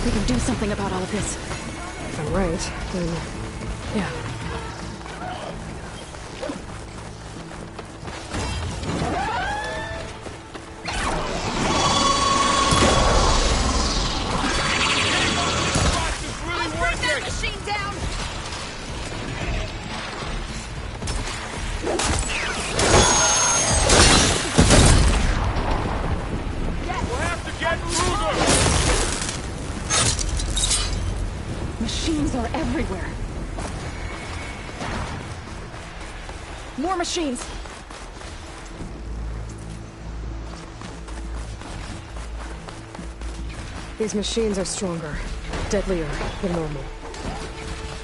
We can do something about all of this. If I'm right, then... yeah. Machines are everywhere. More machines! These machines are stronger, deadlier than normal.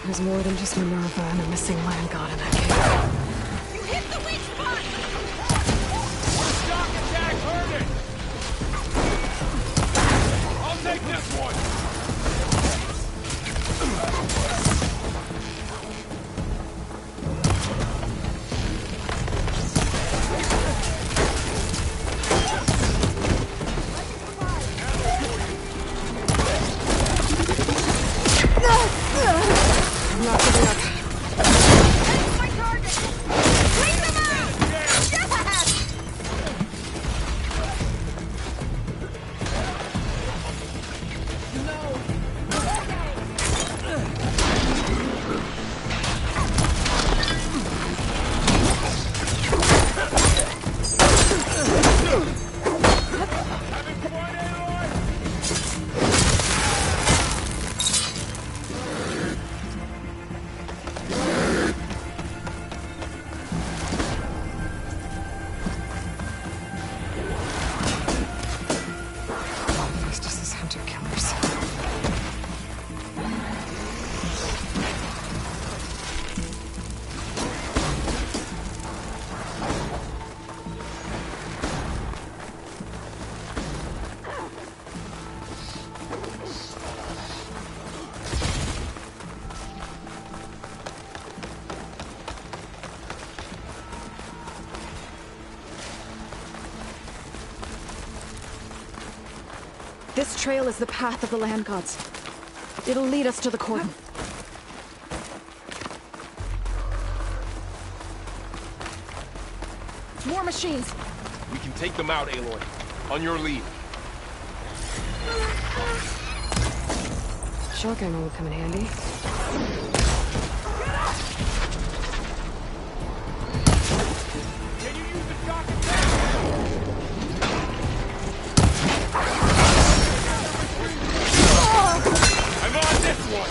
There's more than just Minerva and a missing land god in that cave. You hit the weak spot! Shock attack hurt it! I'll take this one! I'm not giving up. That's my target! Bring them out! Yes! It's just these hunter-killers. This trail is the path of the land gods. It'll lead us to the cordon. More machines! We can take them out, Aloy. On your lead. Shock ammo would come in handy. Can you use the shock attack? I'm on this one!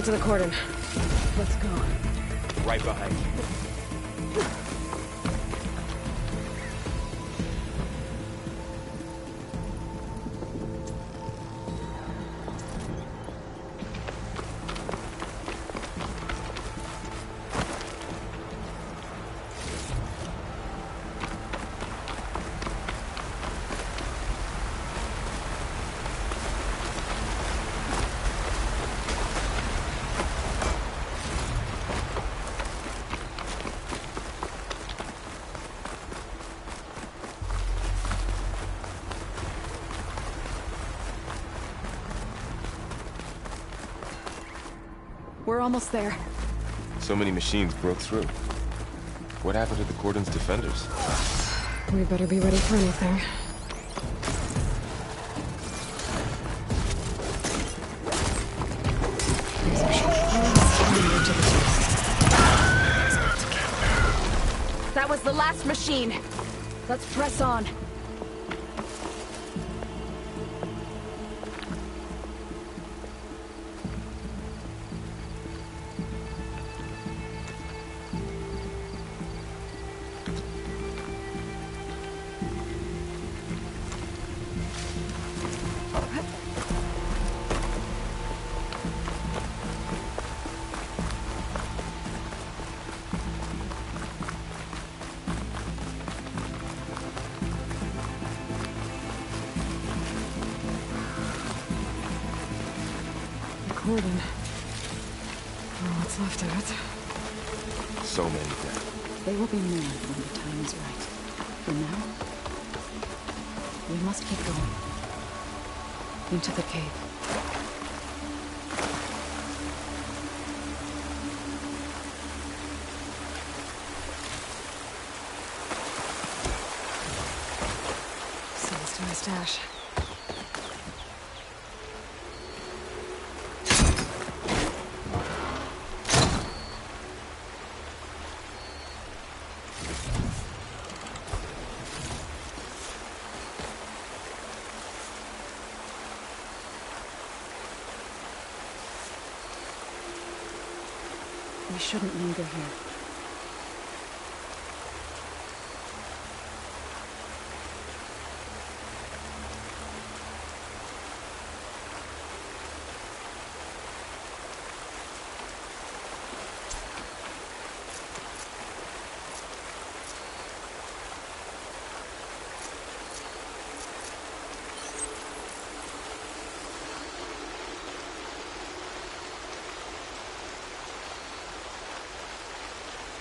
onto the cordon. Let's go. Right behind you. We're almost there. So many machines broke through. What happened to the cordon's defenders? We better be ready for anything. That was the last machine. Let's press on. Cordon. Well, what's left of it? So many dead. They will be more when the time is right. For now, we must keep going. Into the cave. Seems to my stash. We shouldn't linger here.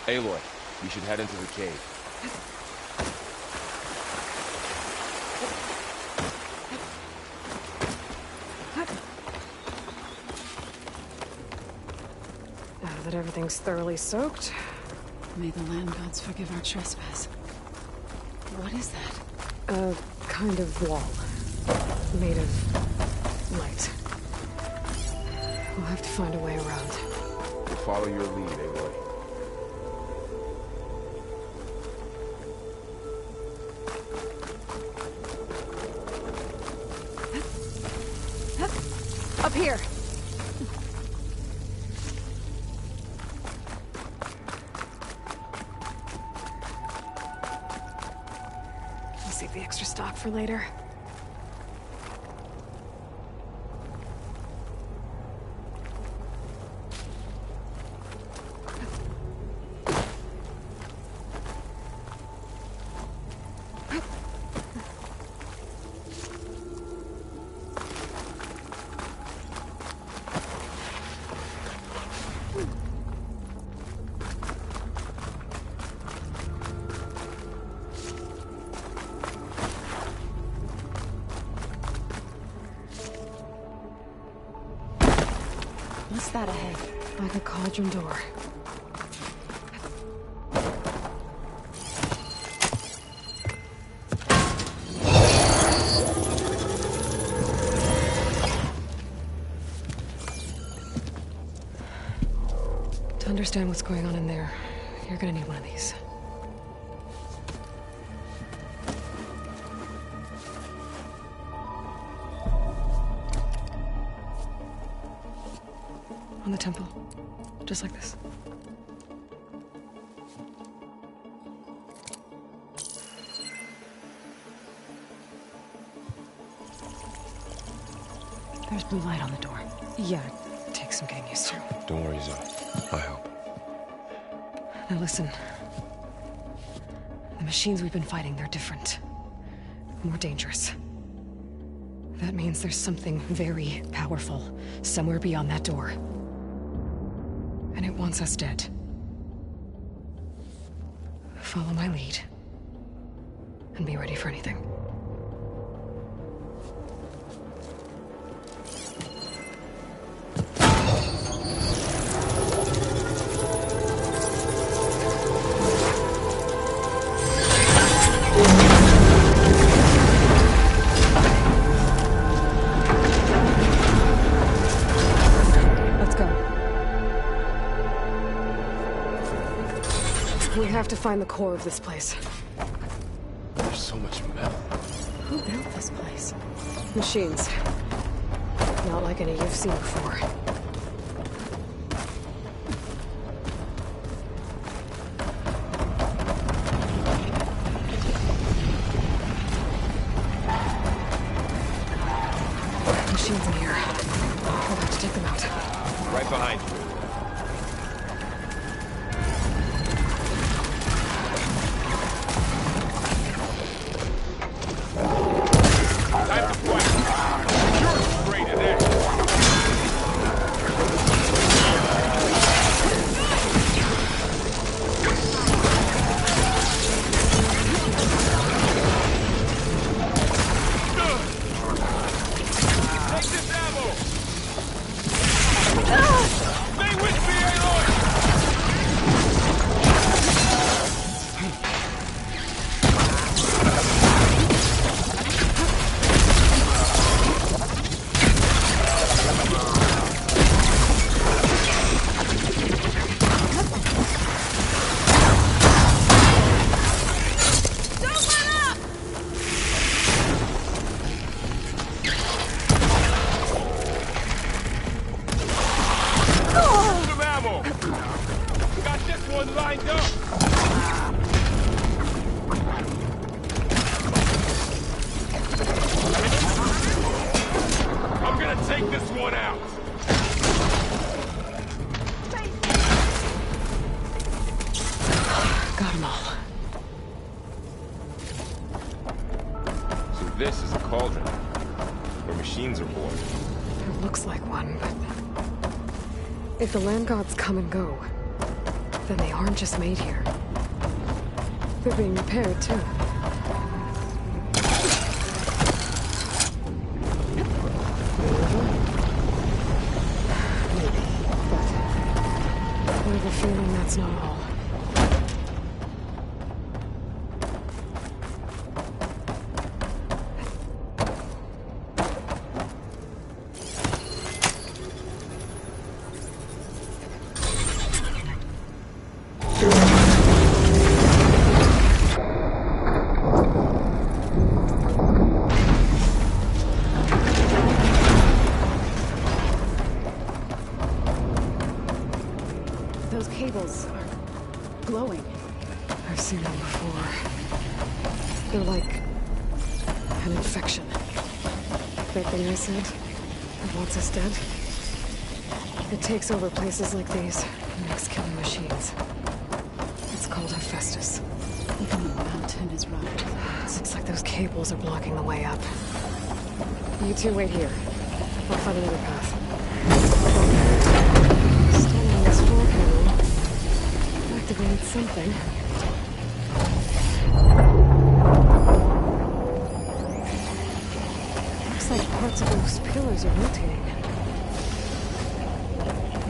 Aloy, we should head into the cave. Now that everything's thoroughly soaked, May the land gods forgive our trespass. What is that? a kind of wall. Made of light. We'll have to find a way around. We'll follow your lead, Aloy. Up here! I'll save the extra stock for later. What's that ahead? Like a cauldron door. To understand what's going on in there, you're gonna need one of these. On the temple. Just like this. There's blue light on the door. Yeah, it takes some getting used to. Don't worry, Zoe. I help. Now listen. The machines we've been fighting, they're different. More dangerous. That means there's something very powerful somewhere beyond that door. And it wants us dead. Follow my lead. And be ready for anything. We have to find the core of this place. There's so much metal. Who built this place? Machines. Not like any you've seen before. Machines in here. We're about to take them out. Right behind you. This is a cauldron, where machines are born. It looks like one, but... if the land gods come and go, then they aren't just made here. They're being repaired, too. Maybe, but... I have a feeling that's not all. Those cables are glowing. I've seen them before. They're like an infection. That thing I said, that wants us dead. It takes over places like these and makes killing machines. It's called Hephaestus. Even the mountain is wrapped. It looks like those cables are blocking the way up. You two wait here. I'll find another path. Still on this floor panel. Activated something. Looks like parts of those pillars are rotating.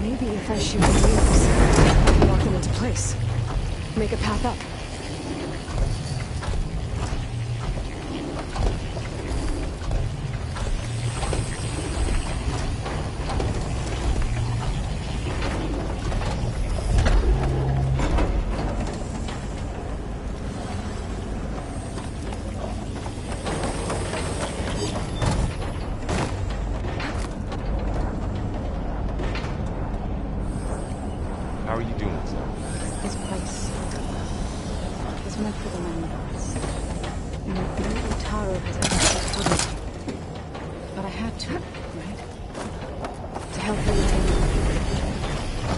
Maybe if I shoot the wheels, I can lock them into place. Make a path up. How are you doing, sir? This place is meant for the landlords. No Taro has ever told me. But I had to, right? To help her retain.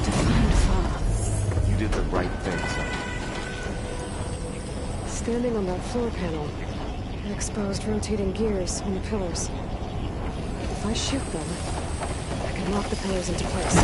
To find Fa. You did the right thing, son. Standing on that floor panel, it exposed rotating gears on the pillars. If I shoot them, I can lock the pillars into place.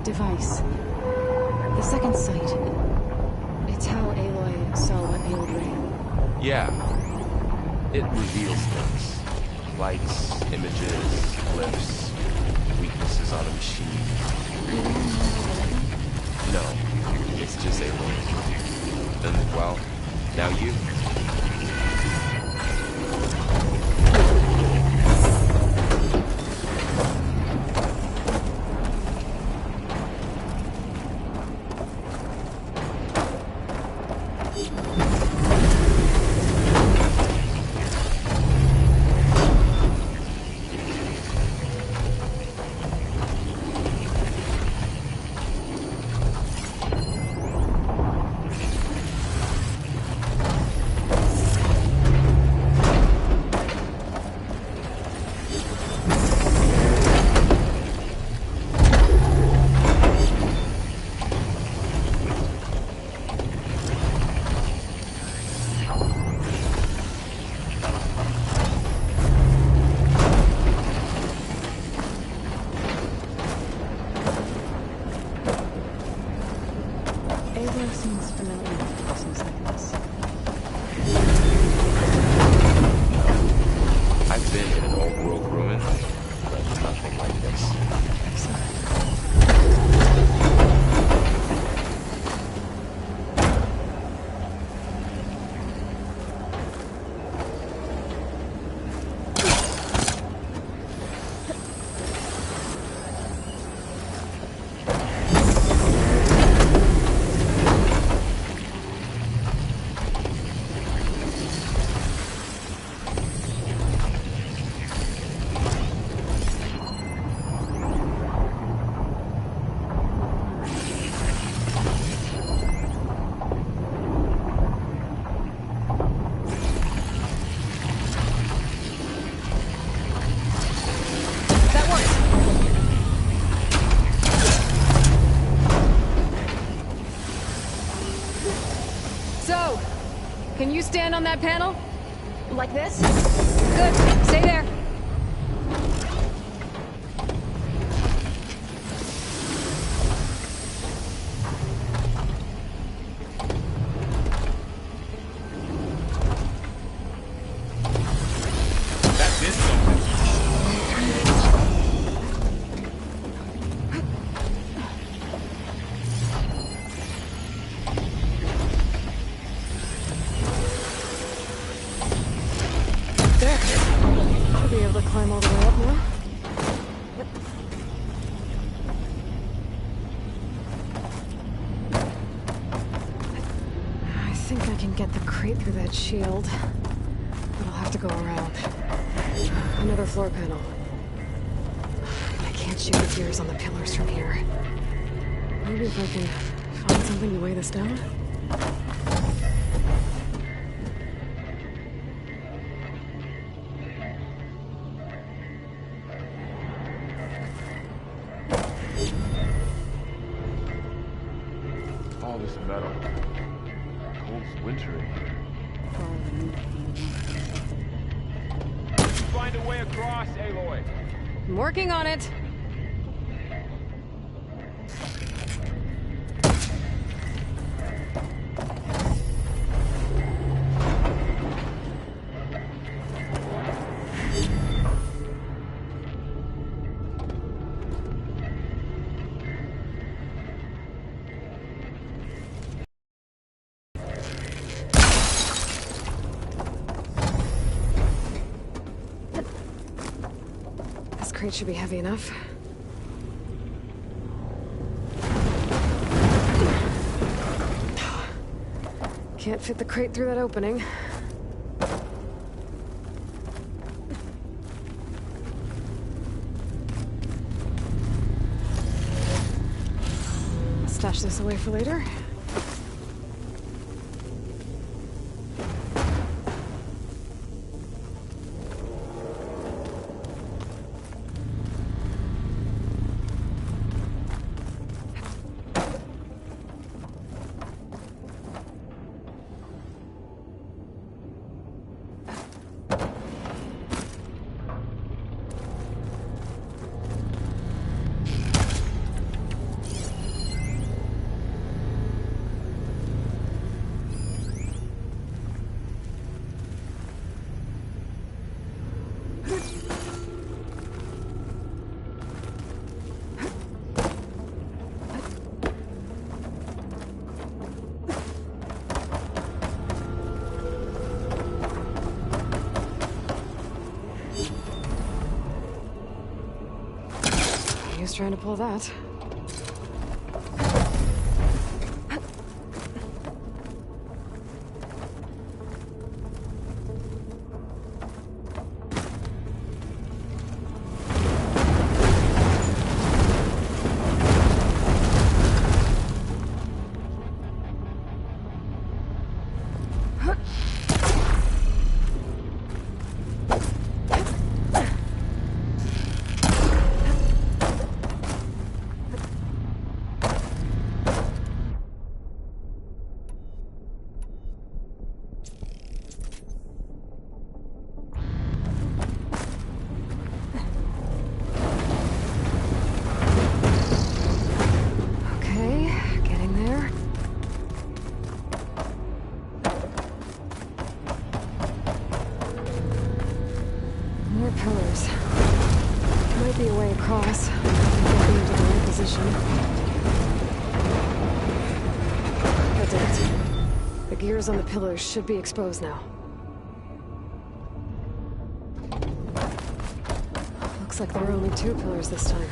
Device. The second sight. It's how Aloy saw what ailed Ray. Yeah. It reveals things. Lights, images, glyphs, weaknesses on a machine. No, it's just Aloy. Then, well, now you. Aloy seems familiar with places like this. I've been in an old world ruin, but nothing like this. So, can you stand on that panel? Like this? Good. Stay there. That did something. There. Should be able to climb all the way up now. I think I can get the crate through that shield, but I'll have to go around. Another floor panel. I can't shoot the gears on the pillars from here. Maybe if I can find something to weigh this down? All this metal. Cold's winter in here. Find a way across, Aloy. I'm working on it. crate should be heavy enough. Can't fit the crate through that opening. Stash this away for later. He was trying to pull that. Across. Get me into the right position. That's it. The gears on the pillars should be exposed now. Looks like there are only 2 pillars this time.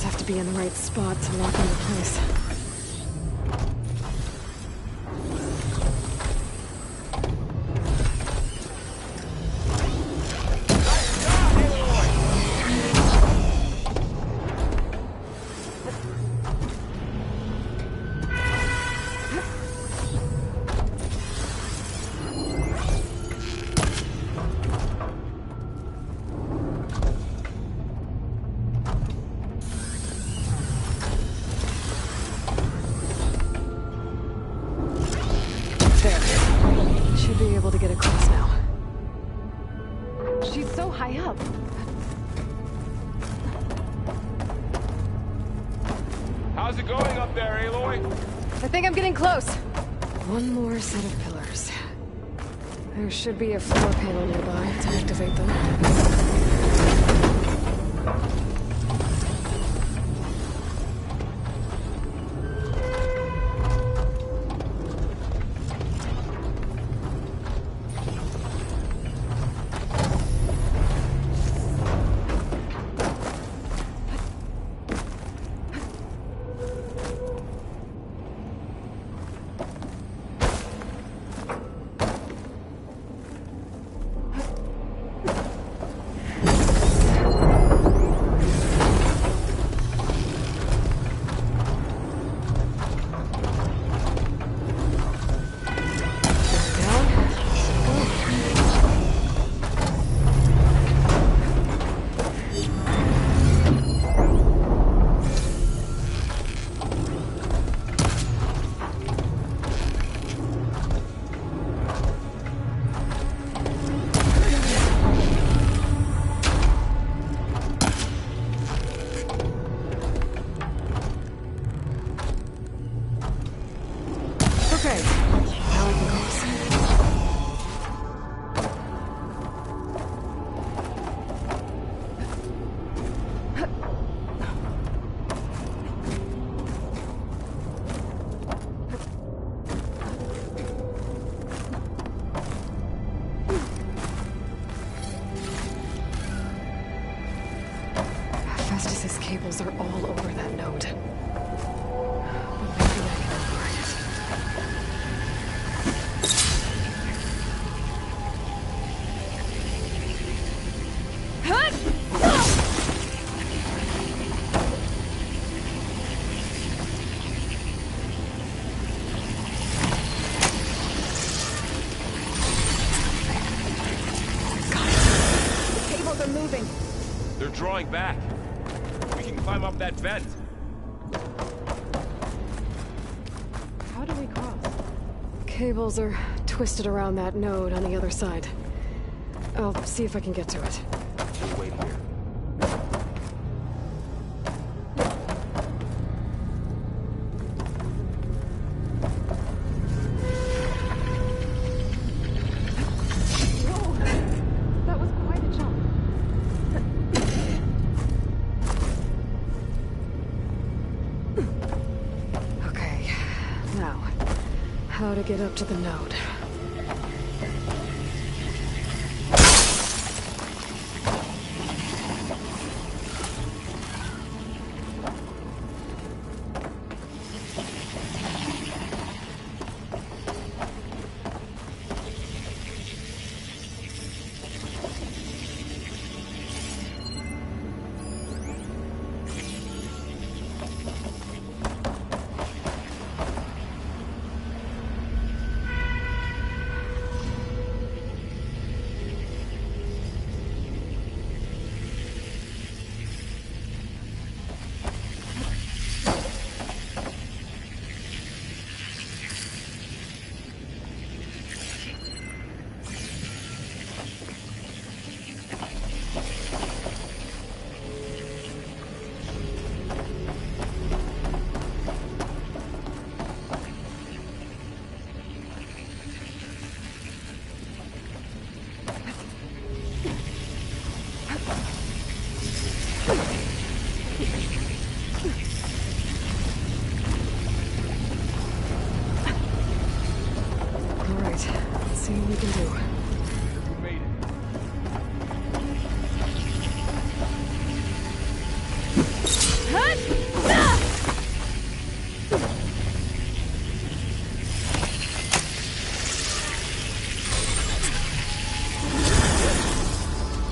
Have to be in the right spot to lock into place. How's it going up there, Aloy? I think I'm getting close. One more set of pillars. There should be a floor panel nearby to activate them. cables are all over that node. But maybe I can override it. The cables are moving. They're drawing back. We can climb up that vent. How do we cross? Cables are twisted around that node on the other side. I'll see if I can get to it. We'll wait here. Whoa! That was quite a jump. Okay, now, how to get up to the node? All right, let's see what we can do. We made it.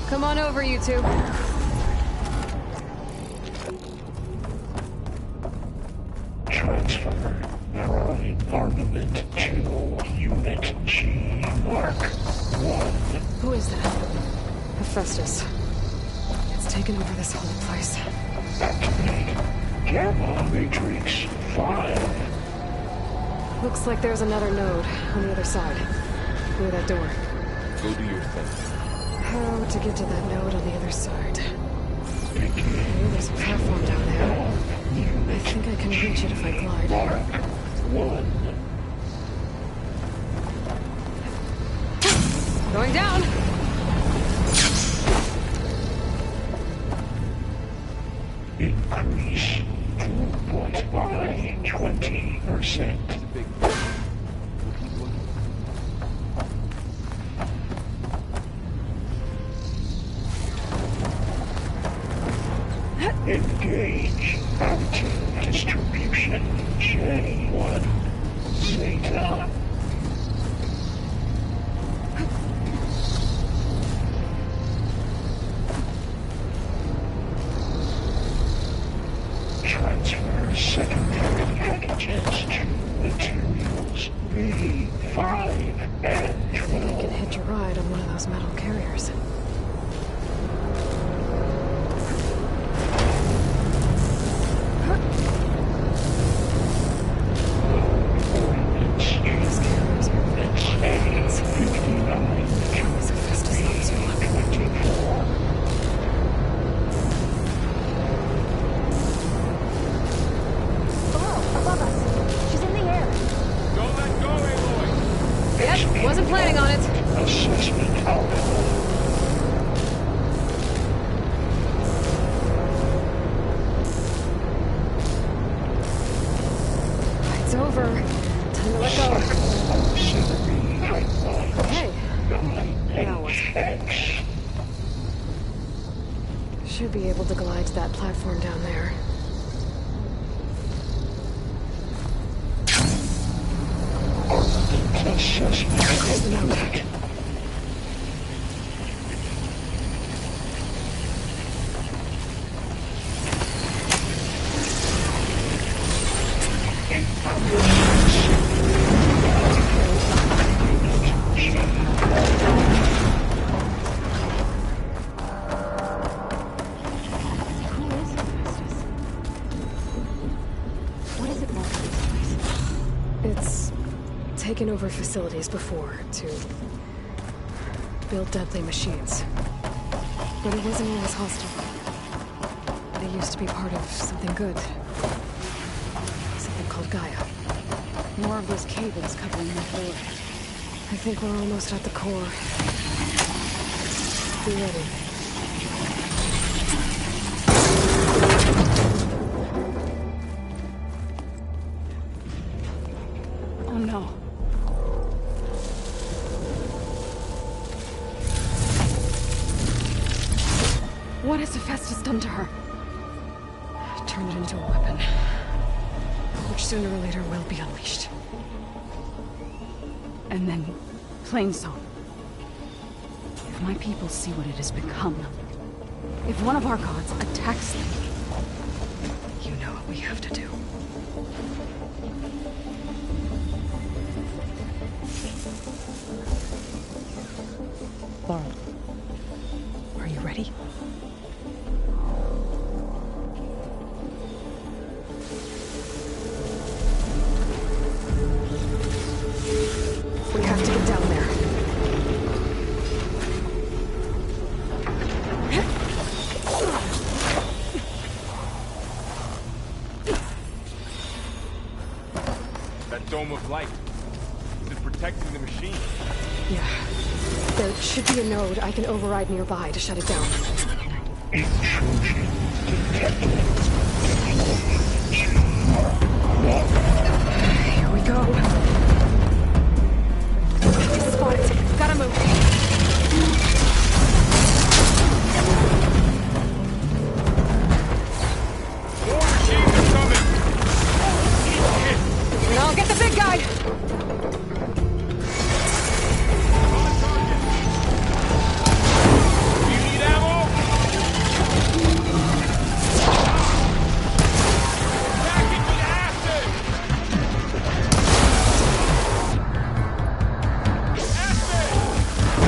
Come on over, you two. Transfer Prime Armament to Unit G Mark 1. Who is that? Hephaestus. It's taken over this whole place. Activate Gamma Matrix 5. Looks like there's another node on the other side. Near that door. Go do your thing. How to get to that node on the other side? Begin Oh, there's a platform down there. I Unit think I can reach it if I glide. Mark 1. Going down! Increase throughput by 20%. Big. Engage anti-distribution J1 Zeta. Transfer secondary packages to materials B5 and You 12. can hitch a ride on one of those metal carriers. Ordnance Should be able to glide to that platform down there. Close the note. Who is Hephaestus? What is it about this place? It's taken over facilities before to build deadly machines. But it wasn't always hostile. They used to be part of something good. Something called Gaia. More of those cables covering the floor. I think we're almost at the core. Be ready. Oh no. What has Hephaestus done to her? Turn it into a weapon. Which sooner or later will be unleashed. And then, plain song. If my people see what it has become, if one of our gods attacks them, You know what we have to do. Laura, Are you ready? We have to get down there. That dome of light. Is it protecting the machine? Yeah. There should be a node I can override nearby to shut it down. Intrusion detected. Here we go. Spot it. Gotta move. More machines are coming! And I'll get the big guy. On target! Do you need ammo? Package with acid! Acid!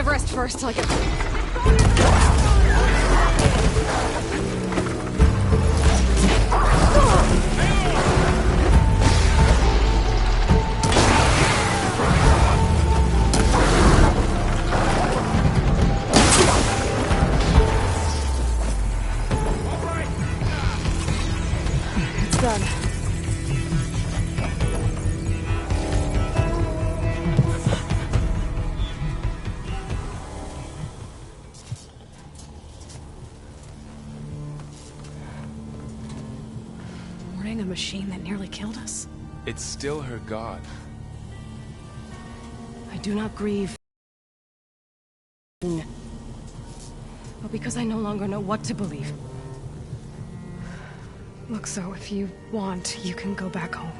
Everest first, like a... It's done. Boarding a machine that nearly killed us? It's still her god. I do not grieve. But because I no longer know what to believe. Look, so if you want, you can go back home.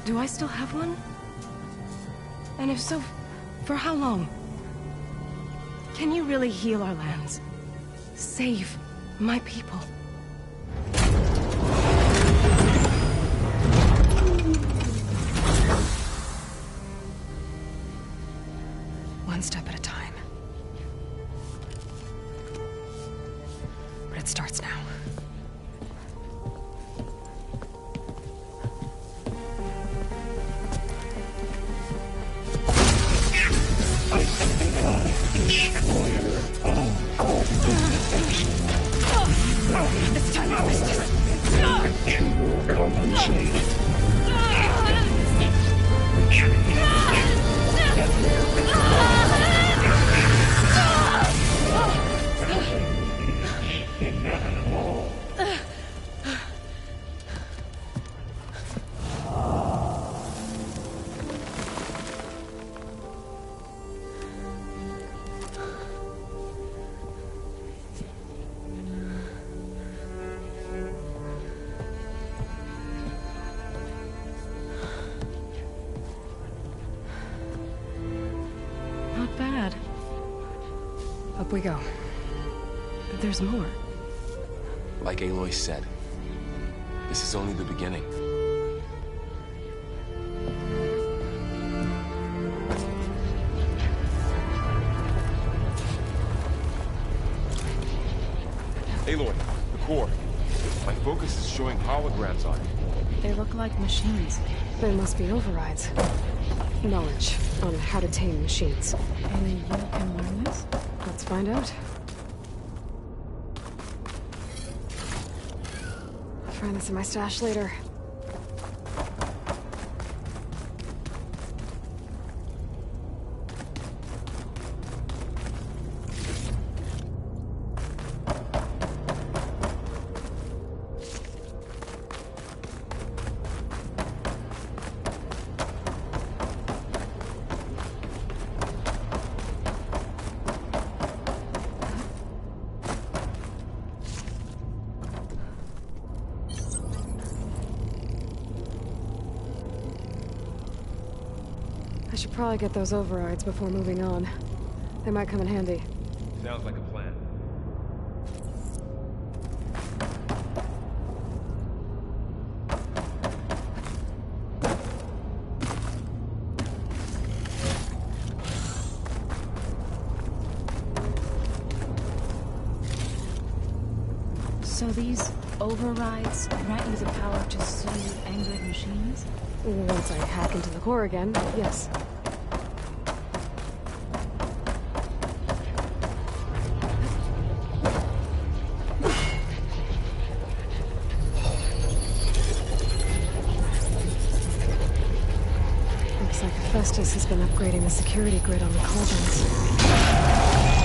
Do I still have one? And if so, for how long? Can you really heal our lands? Save my people? One step at a time. But it starts now. It's time to fix this. To compensate. Not bad. Up we go. But there's more. Like Aloy said, this is only the beginning. Aloy, the core. My focus is showing holograms on it. They look like machines. There must be overrides. Knowledge on how to tame machines. And you can learn this? Let's find out. I'll find this in my stash later. I should probably get those overrides before moving on. They might come in handy. Sounds like a plan. So these overrides grant you the power to soothe angered machines? Once I hack into the core again, yes. Looks like Hephaestus has been upgrading the security grid on the cauldrons.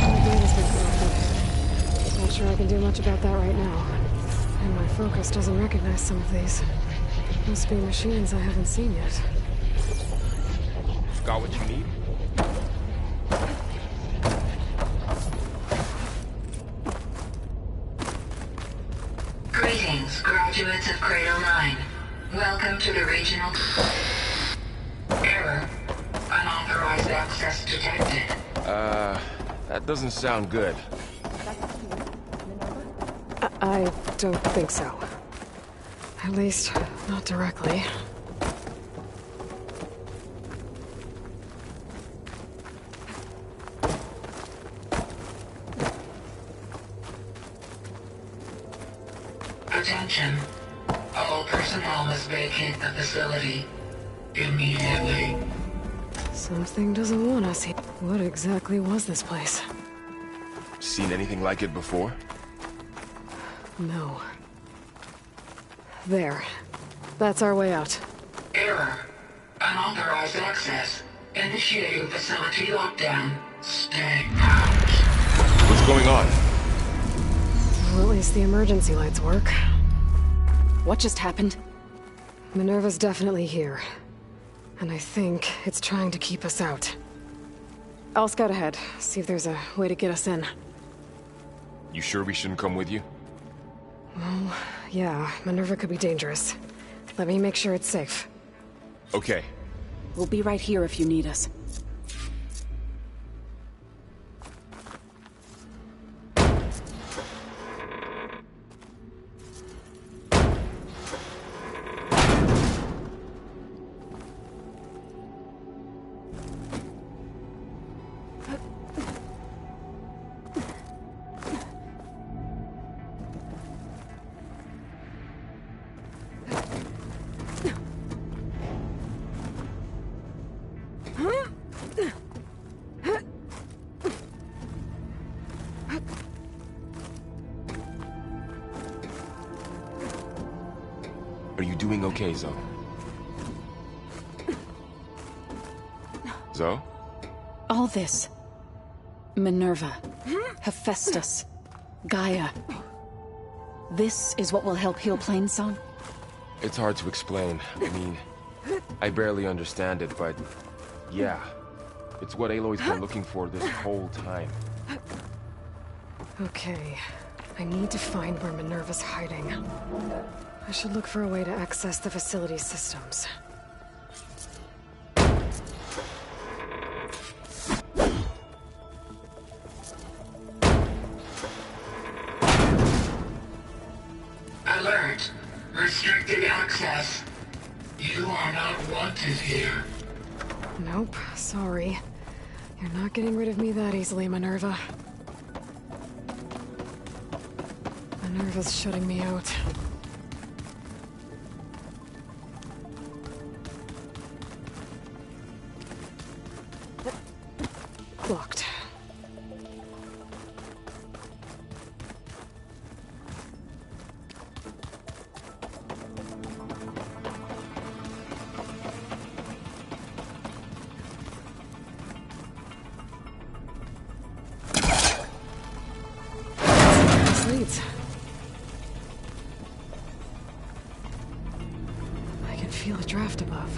And the data's been corrupted. Not sure I can do much about that right now. And my focus doesn't recognize some of these. Must be machines I haven't seen yet. Got what you need? Greetings, graduates of Cradle 9. Welcome to the regional... Error. Unauthorized access detected. That doesn't sound good. I don't think so. At least, not directly. Attention. All personnel must vacate the facility immediately. Something doesn't want us here. What exactly was this place? Seen anything like it before? No. There. That's our way out. Error. Unauthorized access. Initiating facility lockdown. Stay out. What's going on? Well, at least the emergency lights work. What just happened? Minerva's definitely here. And I think it's trying to keep us out. I'll scout ahead, see if there's a way to get us in. You sure we shouldn't come with you? Well, yeah, Minerva could be dangerous. Let me make sure it's safe. Okay. We'll be right here if you need us. Are you doing okay, Zoe? Zoe? All this. Minerva. Hephaestus. Gaia. This is what will help heal Plainsong? It's hard to explain. I mean, I barely understand it, but yeah. It's what Aloy's been looking for this whole time. Okay. I need to find where Minerva's hiding. I should look for a way to access the facility systems. Alert. Restricted access. You are not wanted here. Nope, sorry. You're not getting rid of me that easily, Minerva. Minerva's shutting me out. Locked. This leads. I can feel a draft above.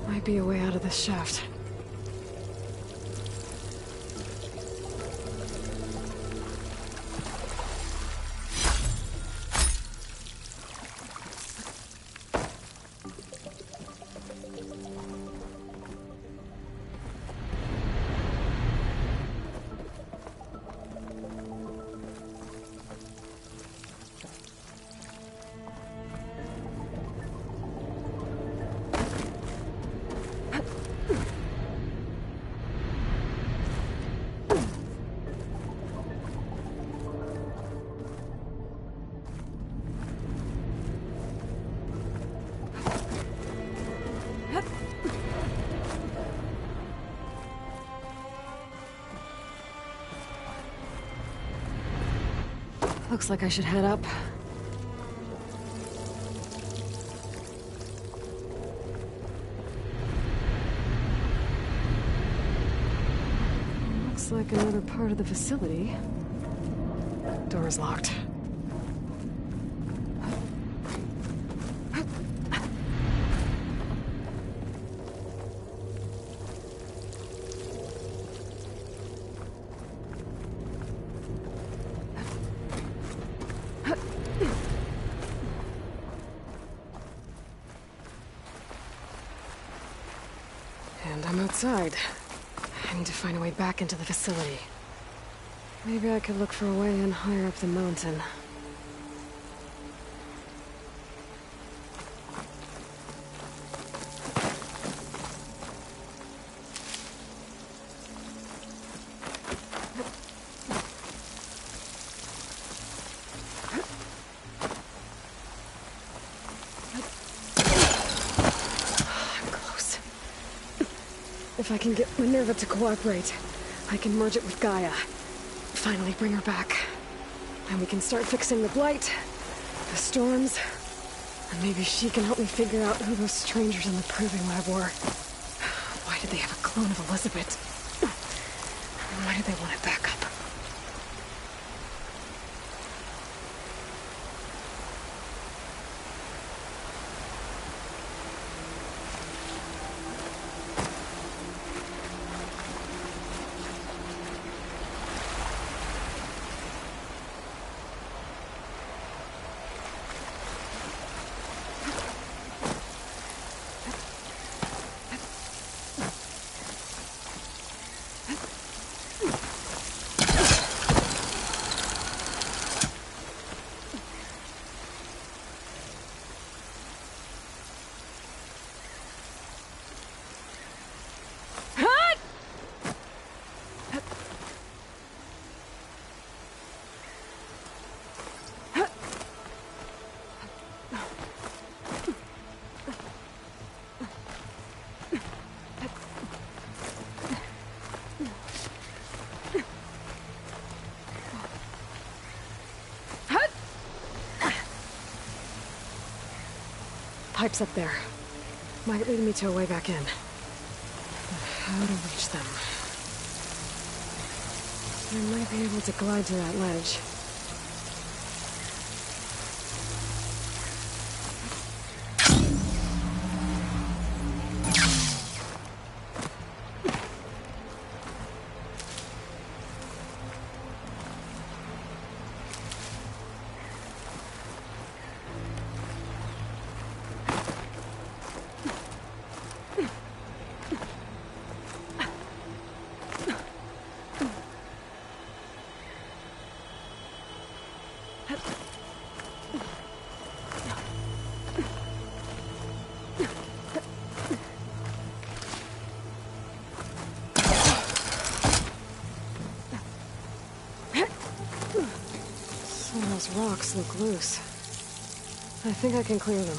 Might be a way out of this shaft. Looks like I should head up. Looks like another part of the facility. Door's locked. And I'm outside. I need to find a way back into the facility. Maybe I could look for a way in higher up the mountain. If I can get Minerva to cooperate, I can merge it with Gaia. Finally bring her back. And we can start fixing the blight, the storms, and maybe she can help me figure out who those strangers in the proving lab were. Why did they have a clone of Elizabeth? And why did they want it back up? pipes up there. Might lead me to a way back in. But how to reach them? I might be able to glide to that ledge. Those rocks look loose. I think I can clear them.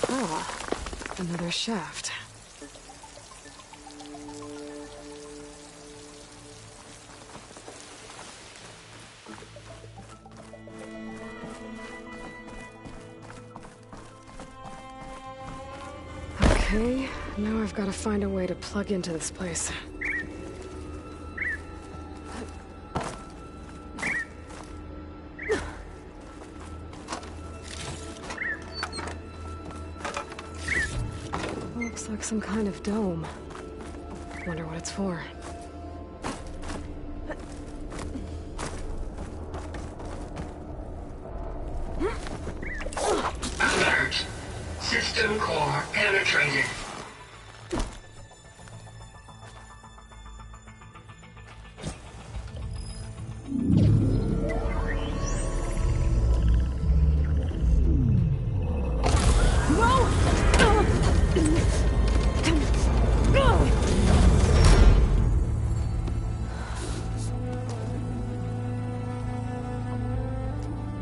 Ah, another shaft. Okay, now I've got to find a way to plug into this place. Looks like some kind of dome. Wonder what it's for. Alert. System core penetrated.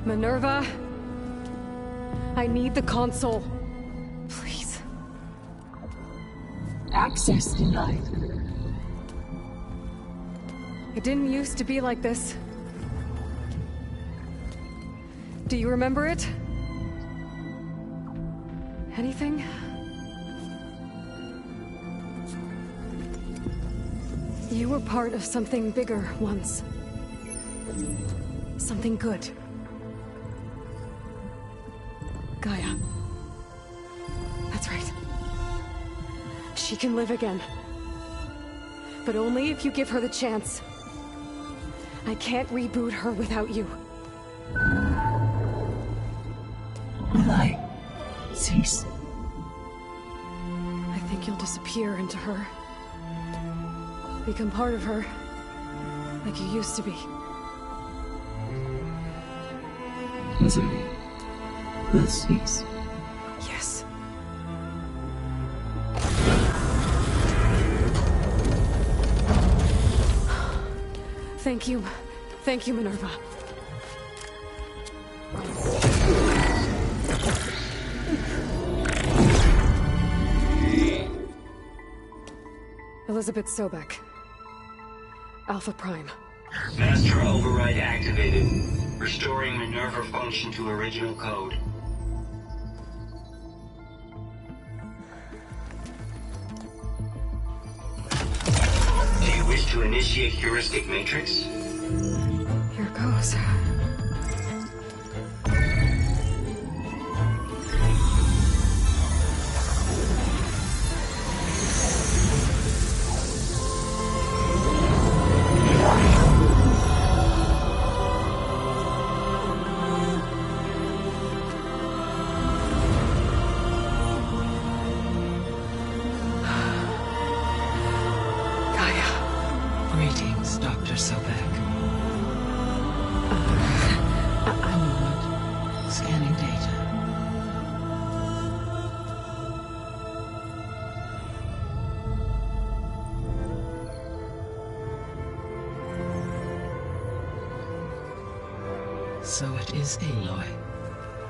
Minerva, I need the console. Please. Access denied. It didn't used to be like this. Do you remember it? Anything? You were part of something bigger once. Something good. Gaia. That's right. She can live again. But only if you give her the chance. I can't reboot her without you. Will I cease? I think you'll disappear into her. Become part of her. Like you used to be. Misery will cease. Yes. Thank you. Thank you, Minerva. Elizabeth Sobek. Alpha Prime. Master override activated. Restoring Minerva function to original code. Do you wish to initiate heuristic matrix? Here goes. Greetings, Dr. Sobek. A moment. Scanning data. So it is Aloy,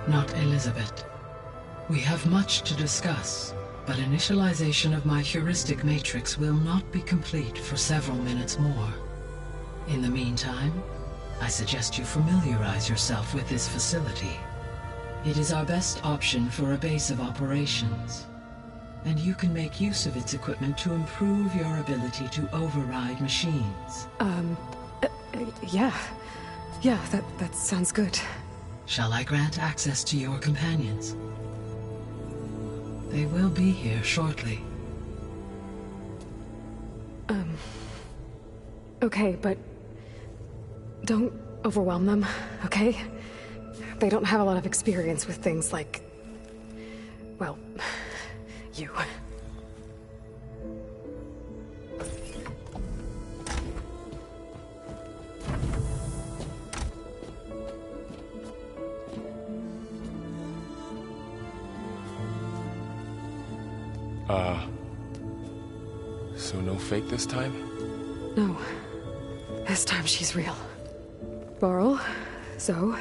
not Elizabeth. We have much to discuss. but initialization of my heuristic matrix will not be complete for several minutes more. In the meantime, I suggest you familiarize yourself with this facility. It is our best option for a base of operations, and you can make use of its equipment to improve your ability to override machines. Yeah. Yeah, that sounds good. Shall I grant access to your companions? They will be here shortly. Okay, but don't overwhelm them, okay? They don't have a lot of experience with things like, well, you. So no fake this time? No. This time she's real. Barl, so...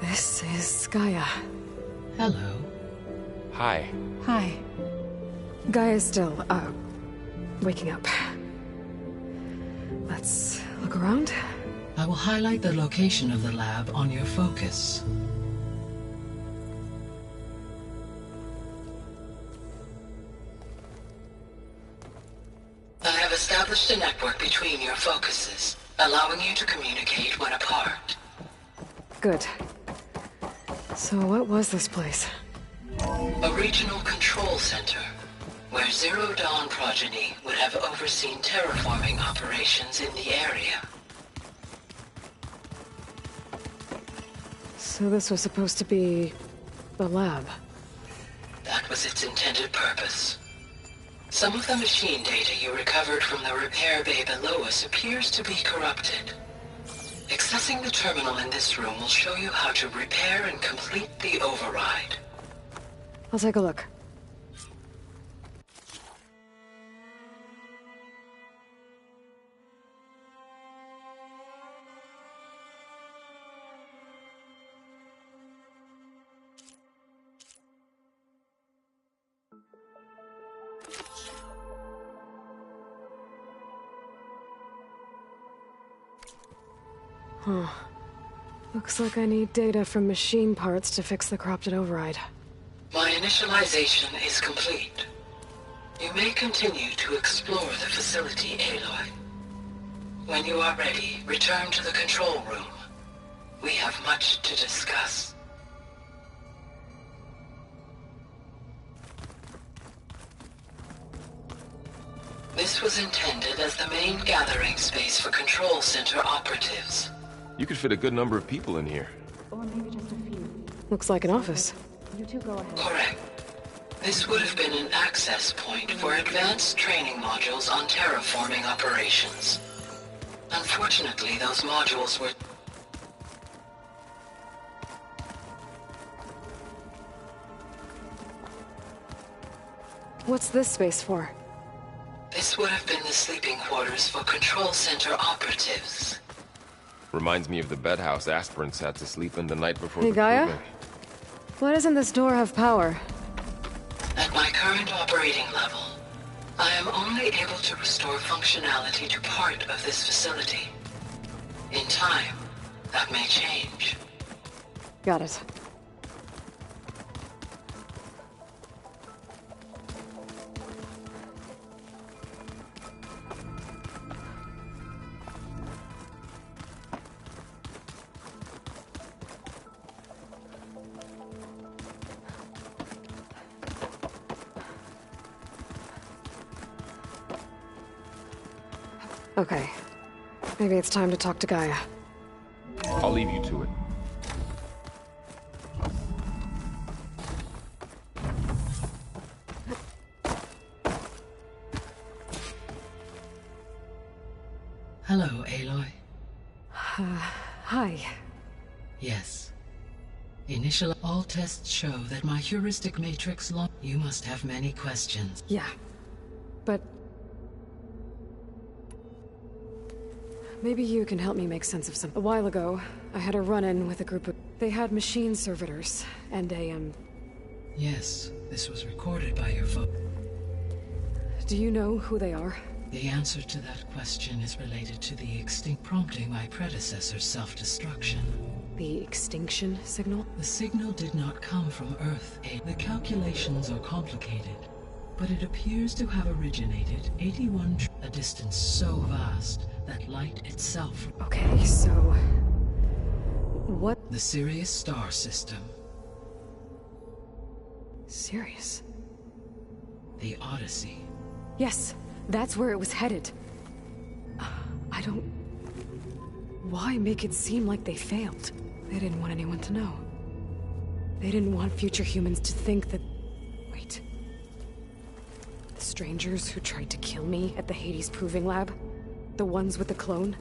this is Gaia. Hello. Hi. Hi. Gaia's still, waking up. Let's look around. I will highlight the location of the lab on your focus. I have established a network between your focuses, allowing you to communicate when apart. Good. So what was this place? A regional control center, where Zero Dawn progeny would have overseen terraforming operations in the area. So this was supposed to be... the lab. That was its intended purpose. Some of the machine data you recovered from the repair bay below us appears to be corrupted. Accessing the terminal in this room will show you how to repair and complete the override. I'll take a look. Huh. Looks like I need data from machine parts to fix the corrupted override. My initialization is complete. You may continue to explore the facility, Aloy. When you are ready, return to the control room. We have much to discuss. This was intended as the main gathering space for control center operatives. You could fit a good number of people in here. Or maybe just a few. Looks like an office. You two go ahead. Correct. This would have been an access point for advanced training modules on terraforming operations. Unfortunately, those modules were... What's this space for? This would have been the sleeping quarters for control center operatives. Reminds me of the bedhouse aspirants had to sleep in the night before Hey, the Gaia? proving. Why doesn't this door have power? At my current operating level, I am only able to restore functionality to part of this facility. In time, that may change. Got it. Okay. Maybe it's time to talk to Gaia. I'll leave you to it. Hello, Aloy. Hi. Yes. Initial all tests show that my heuristic matrix You must have many questions. Yeah. But... maybe you can help me make sense of something. A while ago, I had a run-in with a group of... they had machine servitors, and Yes, this was recorded by your phone. Do you know who they are? The answer to that question is related to the extinct prompting my predecessor's self-destruction. The extinction signal? The signal did not come from Earth. The calculations are complicated, but it appears to have originated 81 a distance so vast that light itself... Okay, so... what? The Sirius star system. Sirius? The Odyssey. Yes, that's where it was headed. I don't... Why make it seem like they failed? They didn't want anyone to know. They didn't want future humans to think that... Wait. The strangers who tried to kill me at the Hades Proving Lab? The ones with the clone?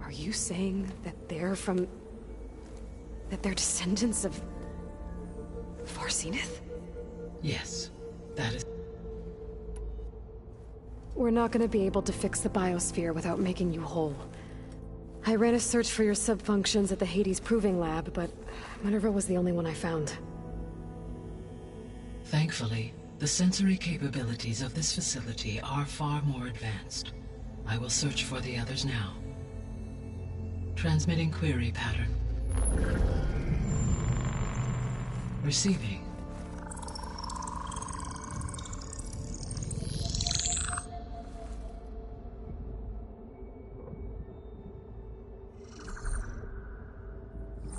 Are you saying that they're from... that they're descendants of... Farzenith? Yes, that is... We're not gonna be able to fix the biosphere without making you whole. I ran a search for your subfunctions at the Hades Proving Lab, but Minerva was the only one I found. Thankfully, the sensory capabilities of this facility are far more advanced. I will search for the others now. Transmitting query pattern. Receiving.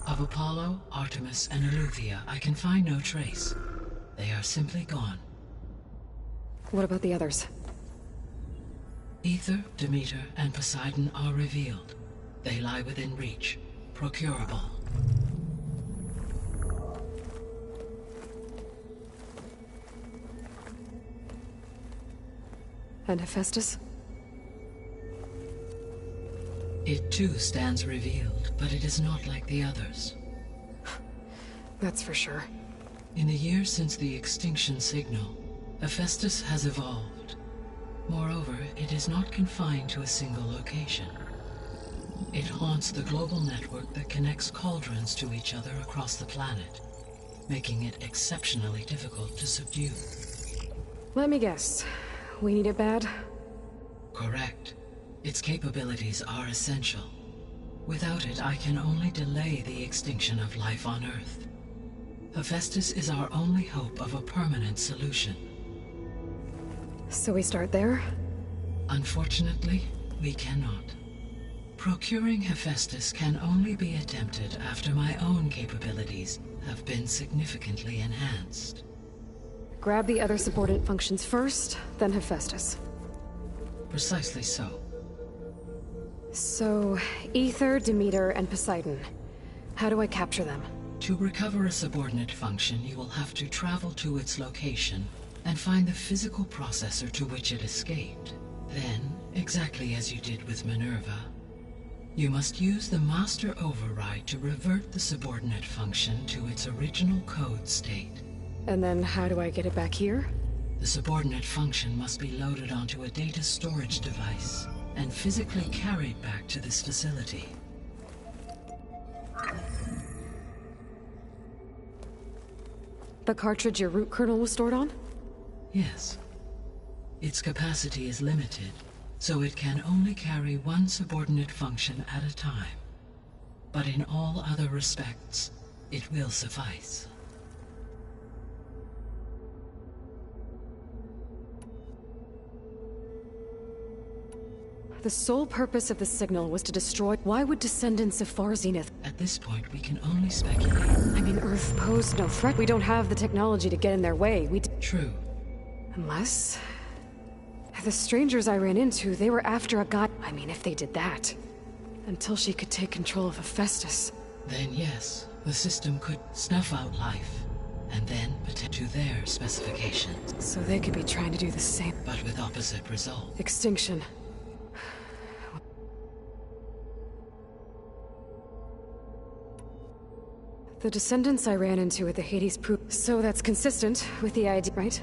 Of Apollo, Artemis, and Eleuthia, I can find no trace. They are simply gone. What about the others? Ether, Demeter, and Poseidon are revealed. They lie within reach, procurable. And Hephaestus? It too stands revealed, but it is not like the others. That's for sure. In the years since the extinction signal, Hephaestus has evolved. Moreover, it is not confined to a single location. It haunts the global network that connects cauldrons to each other across the planet, making it exceptionally difficult to subdue. Let me guess. We need it bad? Correct. Its capabilities are essential. Without it, I can only delay the extinction of life on Earth. Hephaestus is our only hope of a permanent solution. So we start there? Unfortunately, we cannot. Procuring Hephaestus can only be attempted after my own capabilities have been significantly enhanced. Grab the other subordinate functions first, then Hephaestus. Precisely so. So, Ether, Demeter, and Poseidon. How do I capture them? To recover a subordinate function, you will have to travel to its location and find the physical processor to which it escaped. Then, exactly as you did with Minerva, you must use the master override to revert the subordinate function to its original code state. And then how do I get it back here? The subordinate function must be loaded onto a data storage device and physically carried back to this facility. The cartridge your root kernel was stored on? Yes. Its capacity is limited, so it can only carry one subordinate function at a time. But in all other respects, it will suffice. The sole purpose of the signal was to destroy... Why would descendants of Farzenith... At this point, we can only speculate. I mean, Earth posed no threat. We don't have the technology to get in their way. True. Unless... The strangers I ran into, they were after a god... I mean, if they did that. Until she could take control of Hephaestus. Then yes, the system could snuff out life, and then to their specifications. So they could be trying to do the same. But with opposite result. Extinction. The descendants I ran into at the Hades Proof. So that's consistent with the idea, right?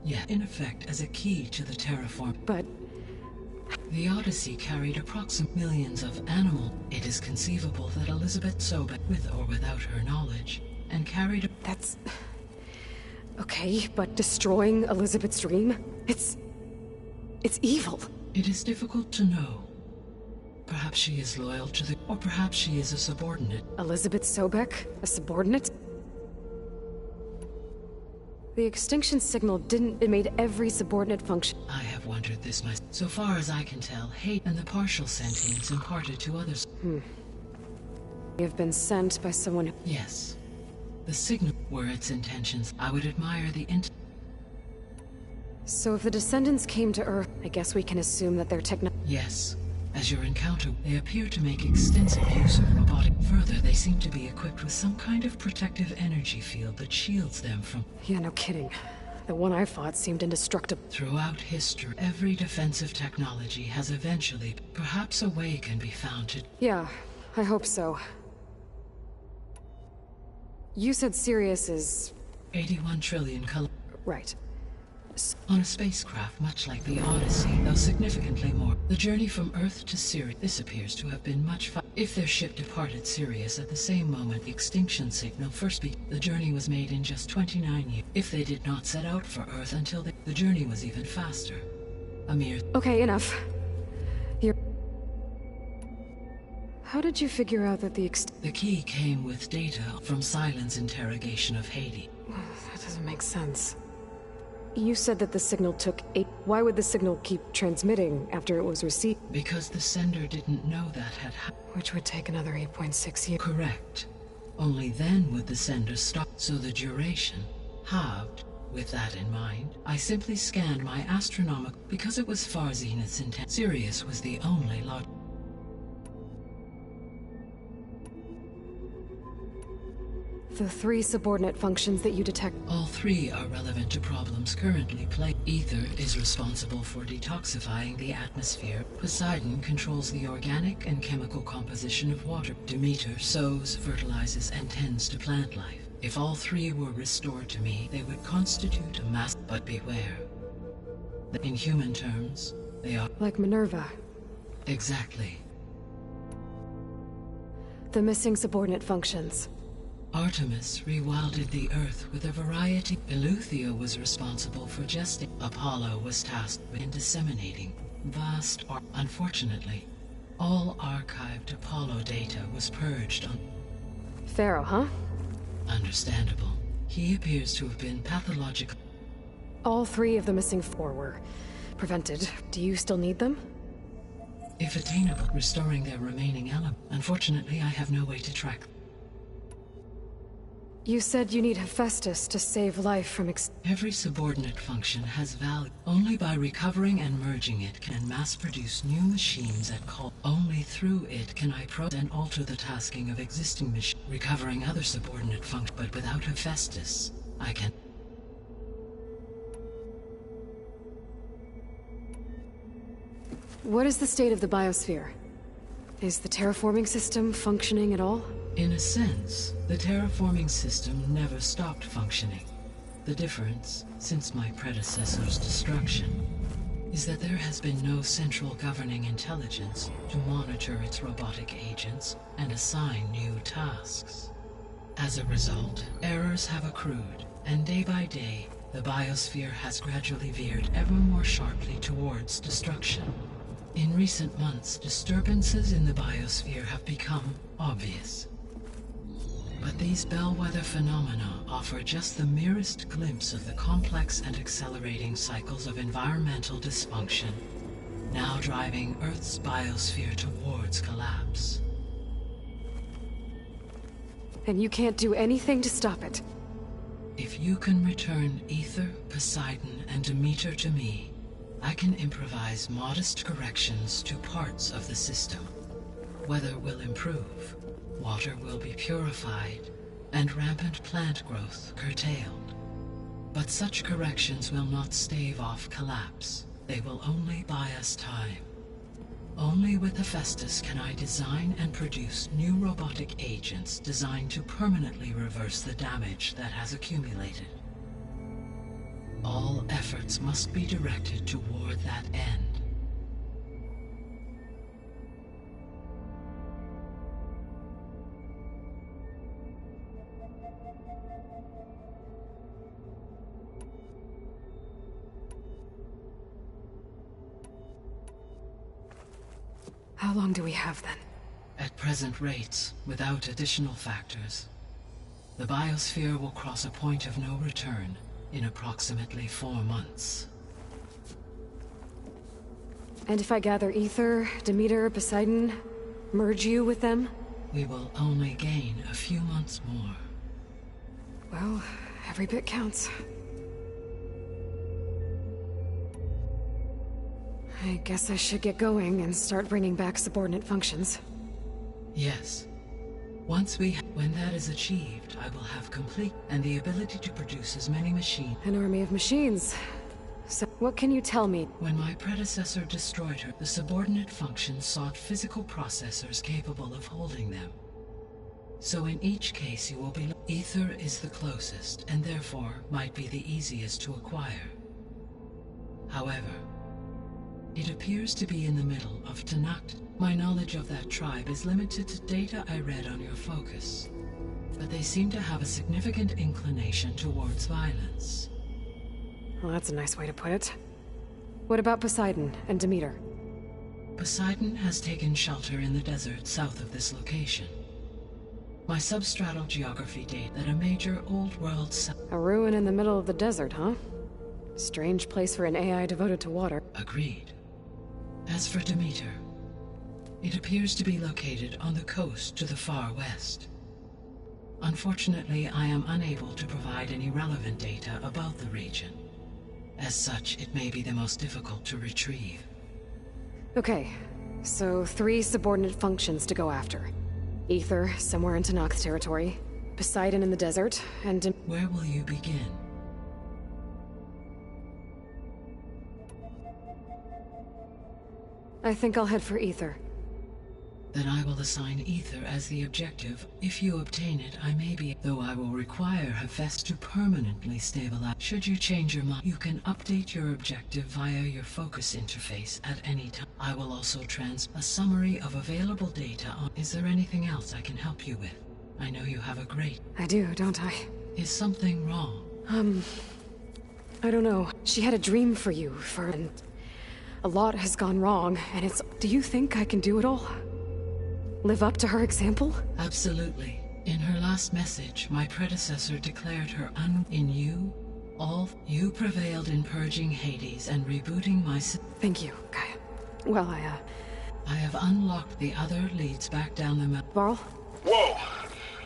Yeah, in effect as a key to the terraform. But... The Odyssey carried approximate millions of animal. It is conceivable that Elizabeth Sobek, with or without her knowledge, and carried... That's... Okay, but destroying Elizabeth's dream? It's evil. It is difficult to know. Perhaps she is loyal to the... or perhaps she is a subordinate. Elizabeth Sobek? A subordinate? The extinction signal didn't... It made every subordinate function. I have wondered this myself. So far as I can tell, hate and the partial sentience imparted to others. You've been sent by someone... Yes. The signal were its intentions. I would admire the So if the descendants came to Earth, I guess we can assume that their Yes. As your encounter, they appear to make extensive use of robotic. Further, they seem to be equipped with some kind of protective energy field that shields them from... Yeah, no kidding. The one I fought seemed indestructible. Throughout history, every defensive technology has eventually... Perhaps a way can be found to... Yeah, I hope so. You said Sirius is... 81 trillion Right. on a spacecraft much like the Odyssey, though significantly more. The journey from Earth to Sirius, this appears to have been much if their ship departed Sirius at the same moment the extinction signal first began, the journey was made in just 29 years. If they did not set out for Earth until the journey was even faster. A mere... Okay, enough. How did you figure out that the The key came with data from Silent's interrogation of Haiti. That doesn't make sense. You said that the signal took 8... Why would the signal keep transmitting after it was received? Because the sender didn't know that had happened. Which would take another 8.6 years. Correct. Only then would the sender stop, so the duration halved. With that in mind, I simply scanned my astronomical... Because it was far Zenith's intent, Sirius was the only logic. The 3 subordinate functions that you detect... All 3 are relevant to problems currently plagued. Ether is responsible for detoxifying the atmosphere. Poseidon controls the organic and chemical composition of water. Demeter sows, fertilizes, and tends to plant life. If all 3 were restored to me, they would constitute a mass... But beware. In human terms, they are... Like Minerva. Exactly. The missing subordinate functions. Artemis rewilded the Earth with a variety. Eleuthia was responsible for gesting. Apollo was tasked with disseminating vast Unfortunately, all archived Apollo data was purged on... Pharaoh, huh? Understandable. He appears to have been pathological. All 3 of the missing 4 were prevented. Do you still need them? If attainable, restoring their remaining element. Unfortunately, I have no way to track them. You said you need Hephaestus to save life from Every subordinate function has value. Only by recovering and merging it can mass-produce new machines at call. Only through it can I and alter the tasking of existing machines. Recovering other subordinate functions, but without Hephaestus, I can... What is the state of the biosphere? Is the terraforming system functioning at all? In a sense, the terraforming system never stopped functioning. The difference, since my predecessor's destruction, is that there has been no central governing intelligence to monitor its robotic agents and assign new tasks. As a result, errors have accrued, and day by day, the biosphere has gradually veered ever more sharply towards destruction. In recent months, disturbances in the biosphere have become obvious. But these bellwether phenomena offer just the merest glimpse of the complex and accelerating cycles of environmental dysfunction, now driving Earth's biosphere towards collapse. And you can't do anything to stop it? If you can return Ether, Poseidon, and Demeter to me, I can improvise modest corrections to parts of the system. Weather will improve, water will be purified, and rampant plant growth curtailed. But such corrections will not stave off collapse. They will only buy us time. Only with Hephaestus can I design and produce new robotic agents designed to permanently reverse the damage that has accumulated. All efforts must be directed toward that end. How long do we have then? At present rates, without additional factors, the biosphere will cross a point of no return in approximately 4 months. And if I gather Ether, Demeter, Poseidon, merge you with them? We will only gain a few months more. Well, every bit counts. I guess I should get going and start bringing back subordinate functions. Yes. When that is achieved, I will have complete and the ability to produce as many machines. An army of machines. So, what can you tell me? When my predecessor destroyed her, the subordinate functions sought physical processors capable of holding them. So in each case you will be... Ether is the closest, and therefore might be the easiest to acquire. However, it appears to be in the middle of Tanakh. My knowledge of that tribe is limited to data I read on your focus, but they seem to have a significant inclination towards violence. Well, that's a nice way to put it. What about Poseidon and Demeter? Poseidon has taken shelter in the desert south of this location. My substratal geography date that a major old world... A ruin in the middle of the desert, huh? Strange place for an AI devoted to water. Agreed. As for Demeter, it appears to be located on the coast to the far west. Unfortunately, I am unable to provide any relevant data about the region. As such, it may be the most difficult to retrieve. Okay, so 3 subordinate functions to go after. Ether, somewhere in Tanakh territory, Poseidon in the desert, and... Where will you begin? I think I'll head for Ether. Then I will assign Ether as the objective. If you obtain it, I may be... Though I will require Hephaestus to permanently stabilize. Should you change your mind, you can update your objective via your focus interface at any time. I will also a summary of available data on... Is there anything else I can help you with? I know you have a great... I do, don't I? Is something wrong? I don't know. She had a dream for you, and a lot has gone wrong, and it's... Do you think I can do it all? Live up to her example? Absolutely. In her last message, my predecessor declared her in you. You prevailed in purging Hades and rebooting my... Thank you, Gaia. Well, I have unlocked the other leads back down the mountain. Varl? Whoa!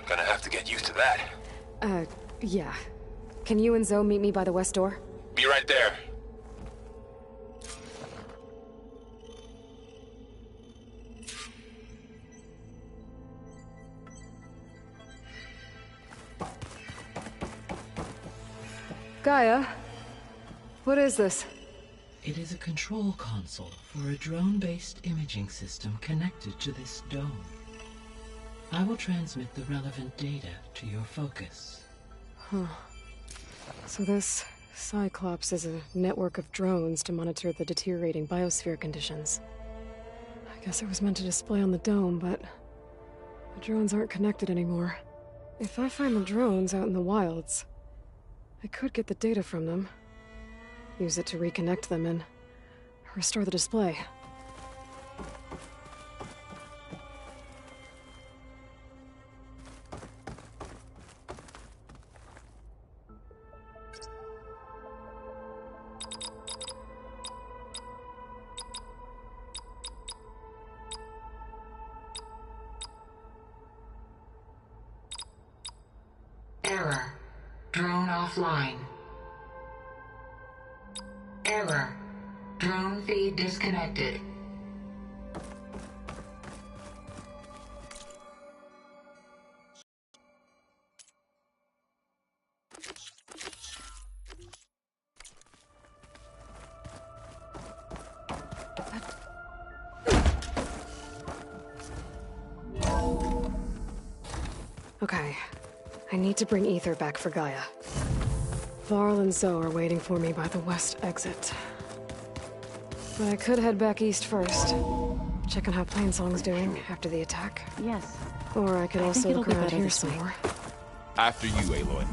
Gonna have to get used to that. Yeah. Can you and Zoe meet me by the west door? Be right there. Gaia? What is this? It is a control console for a drone-based imaging system connected to this dome. I will transmit the relevant data to your focus. Huh. So this Cyclops is a network of drones to monitor the deteriorating biosphere conditions. I guess it was meant to display on the dome, but the drones aren't connected anymore. If I find the drones out in the wilds, I could get the data from them, use it to reconnect them and restore the display. Error. Drone offline. Error. Drone feed disconnected. Okay. I need to bring Ether back for Gaia. Varl and Zoe are waiting for me by the west exit. But I could head back east first. Check on how Plainsong's doing after the attack. Yes. Or I could also it'll look be around better here this some way. more. After you, Aloy.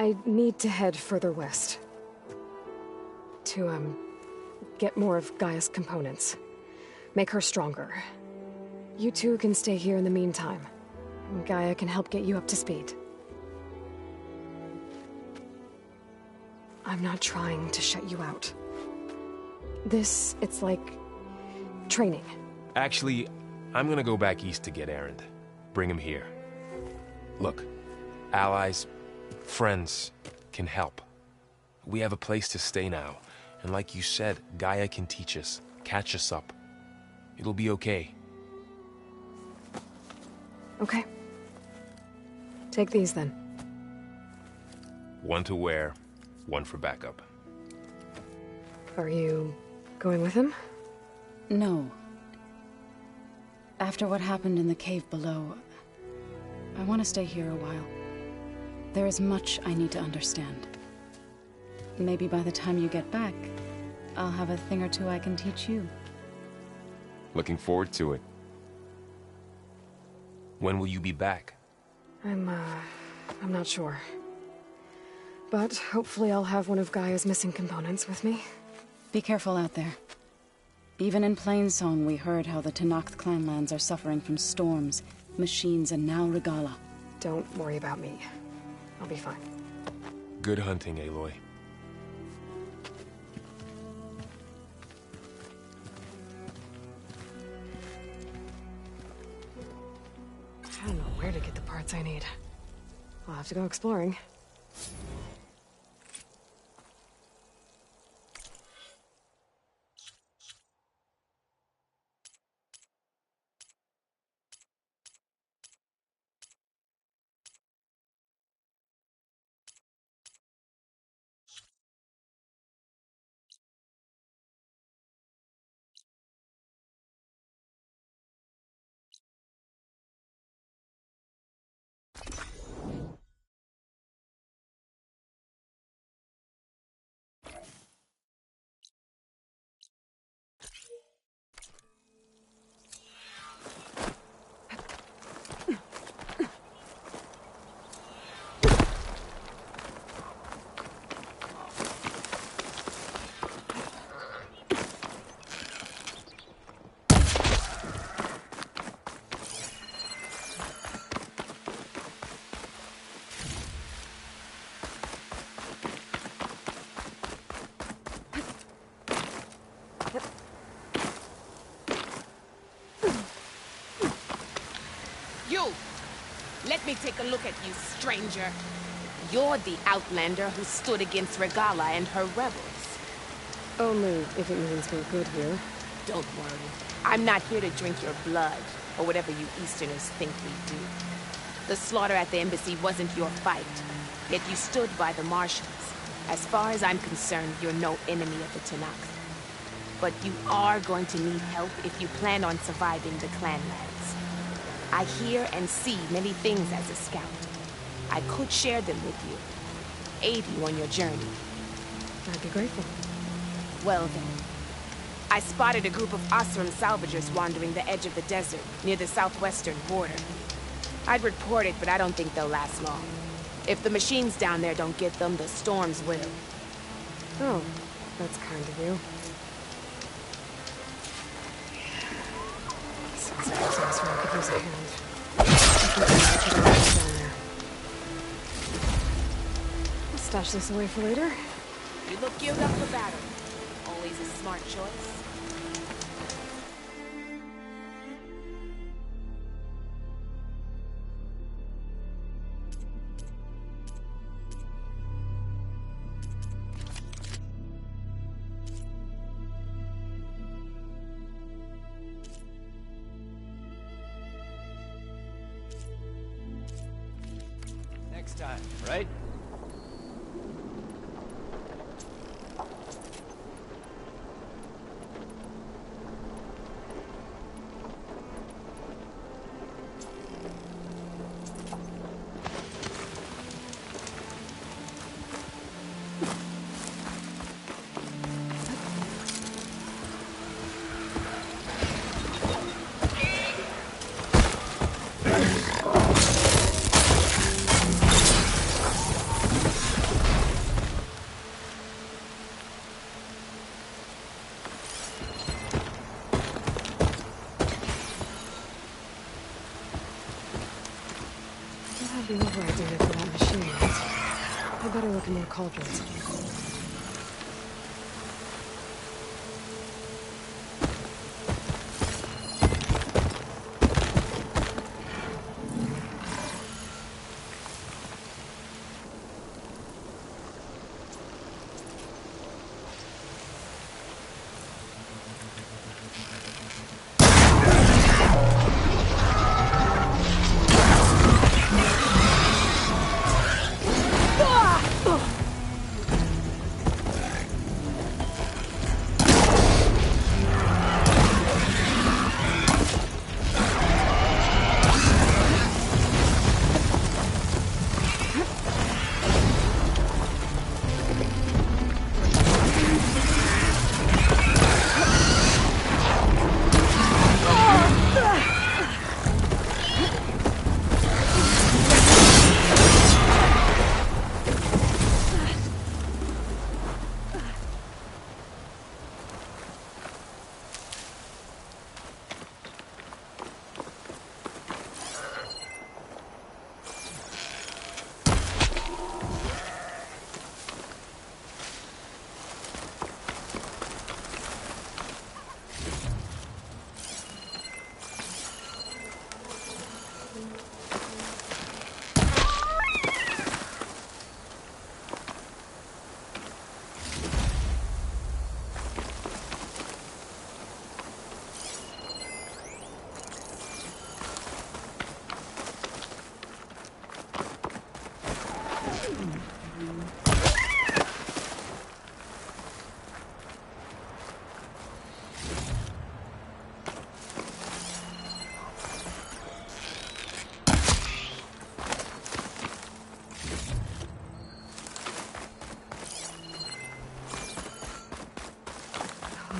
I need to head further west. To, get more of Gaia's components. Make her stronger. You two can stay here in the meantime. And Gaia can help get you up to speed. I'm not trying to shut you out. It's like... training. Actually, I'm gonna go back east to get Erend. Bring him here. Look, allies, friends can help. We have a place to stay now. And like you said, Gaia can teach us, catch us up. It'll be okay. Okay. Take these then. One to wear, one for backup. Are you going with him? No. After what happened in the cave below, I want to stay here a while. There is much I need to understand. Maybe by the time you get back, I'll have a thing or two I can teach you. Looking forward to it. When will you be back? I'm not sure. But hopefully I'll have one of Gaia's missing components with me. Be careful out there. Even in Plainsong, we heard how the Tenakth clanlands are suffering from storms, machines, and now Regala. Don't worry about me. I'll be fine. Good hunting, Aloy. I don't know where to get the parts I need. I'll have to go exploring. You! Let me take a look at you, stranger. You're the outlander who stood against Regala and her rebels. Only if it means we're good here. Don't worry. I'm not here to drink your blood, or whatever you Easterners think we do. The slaughter at the embassy wasn't your fight, yet you stood by the Martians. As far as I'm concerned, you're no enemy of the Tenakth. But you are going to need help if you plan on surviving the clanlands. I hear and see many things as a scout. I could share them with you, aid you on your journey. I'd be grateful. Well then, I spotted a group of Osram salvagers wandering the edge of the desert near the southwestern border. I'd report it, but I don't think they'll last long. If the machines down there don't get them, the storms will. Oh, that's kind of you. Sounds like this Osram could use a hand. I think I might get a down there. I'll stash this away for later. You look geared up for battle. Always a smart choice. Next time, right? The override data for that machine. I better look at more cauldrons.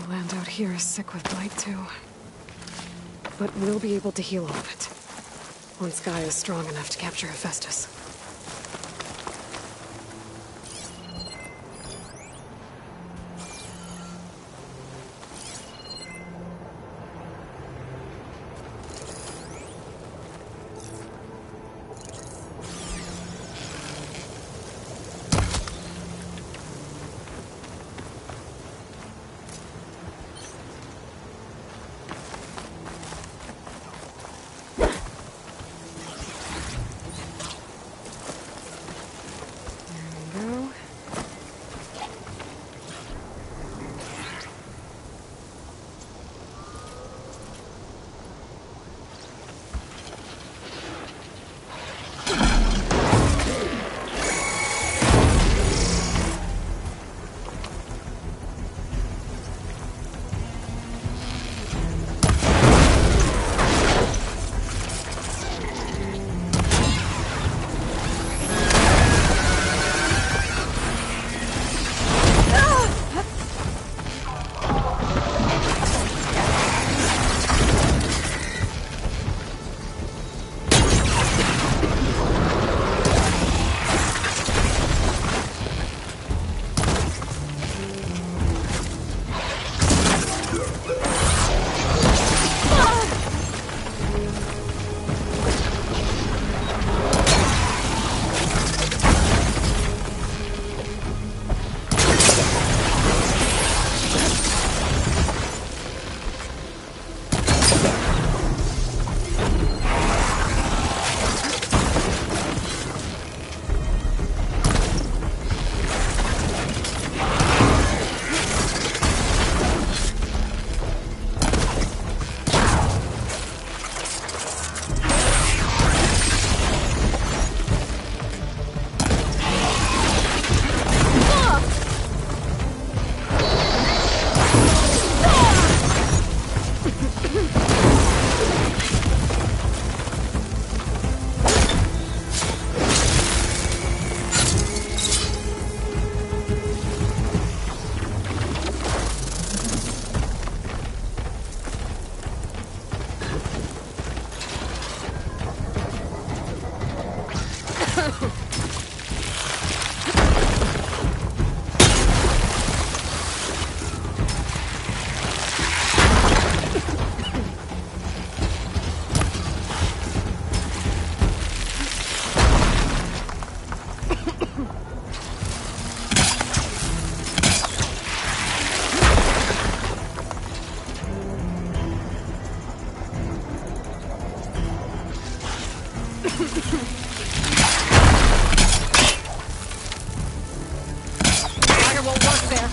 The land out here is sick with blight too. But we'll be able to heal all of it. Once Gaia is strong enough to capture Hephaestus. There.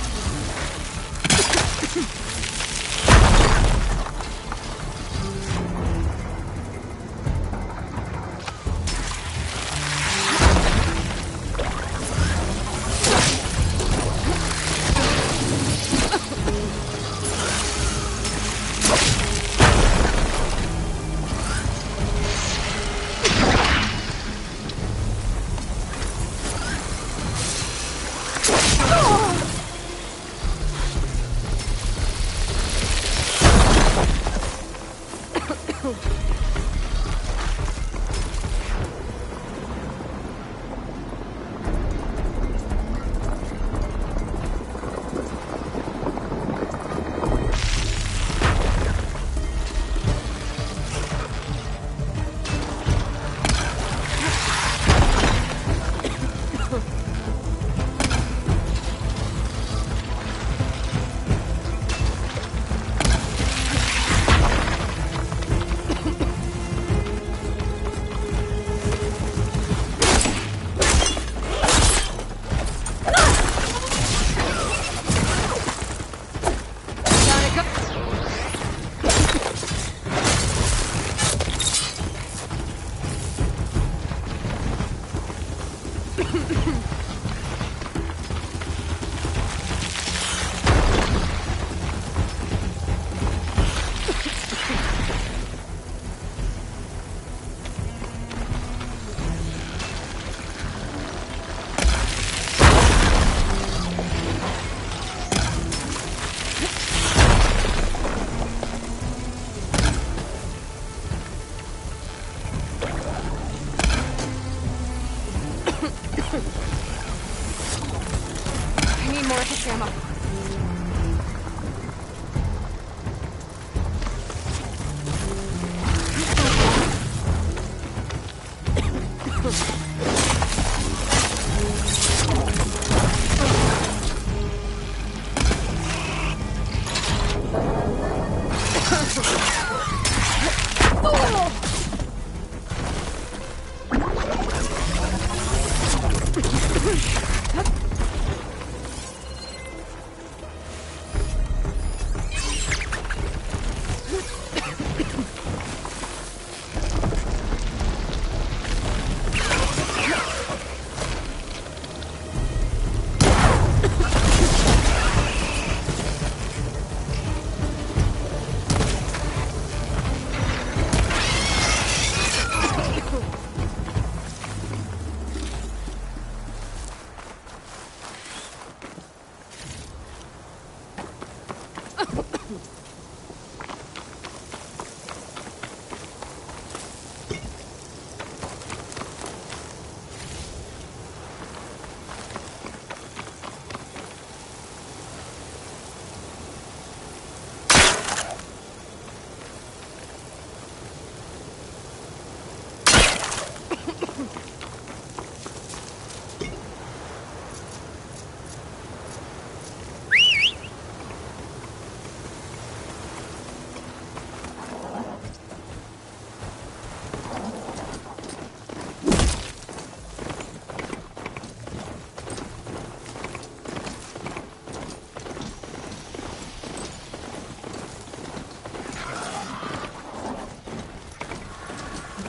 I need more of ammo.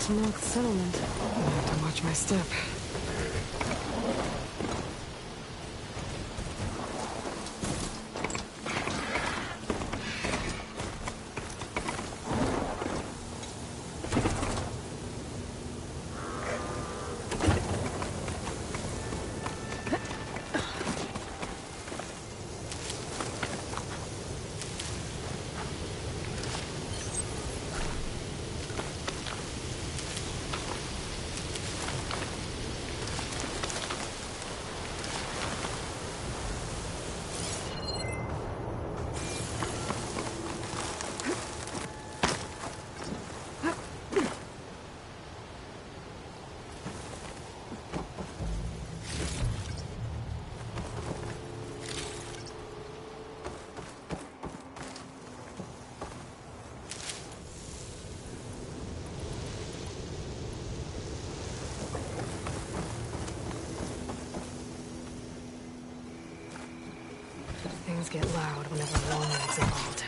To North Settlement. I have to watch my step. Things get loud whenever Longwood's involved.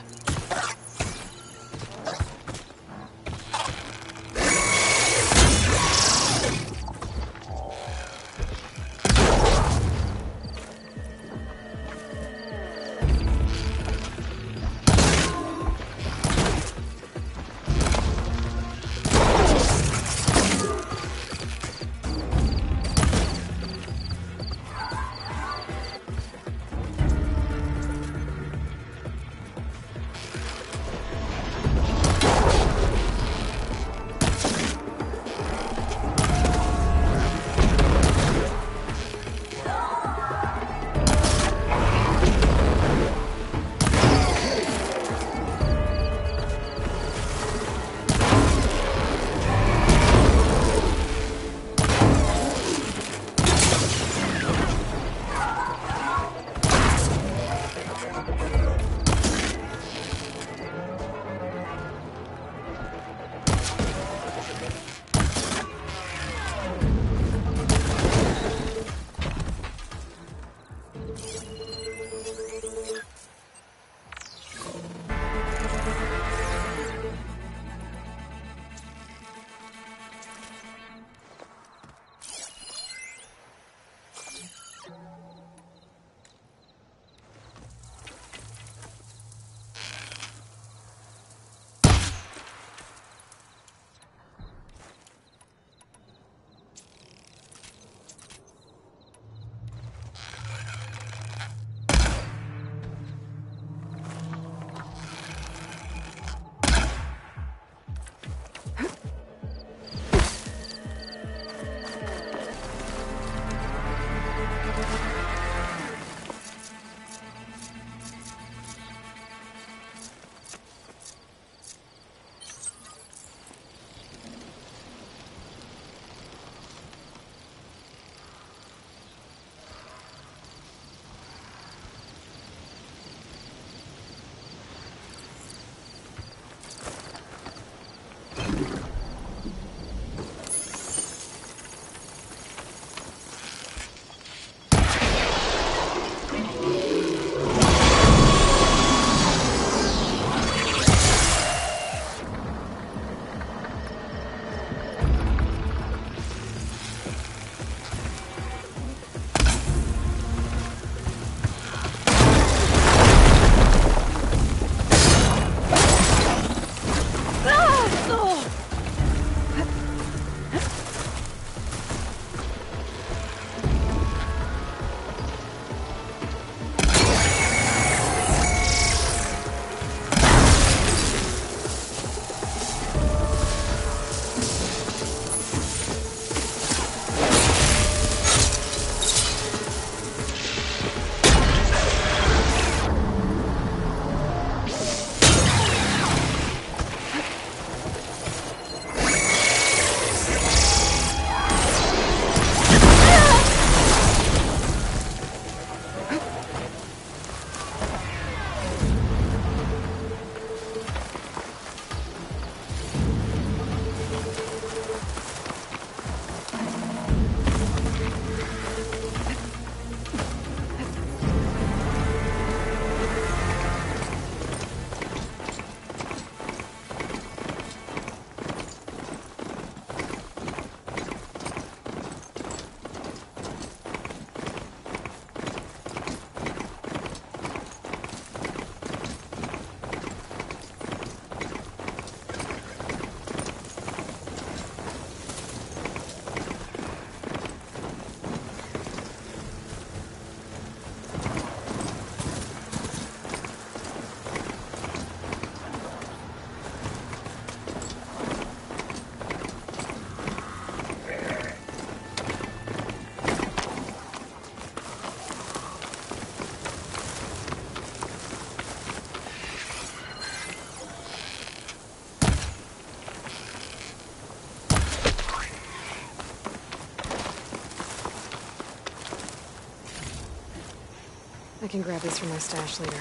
I can grab these from my stash later.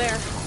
there.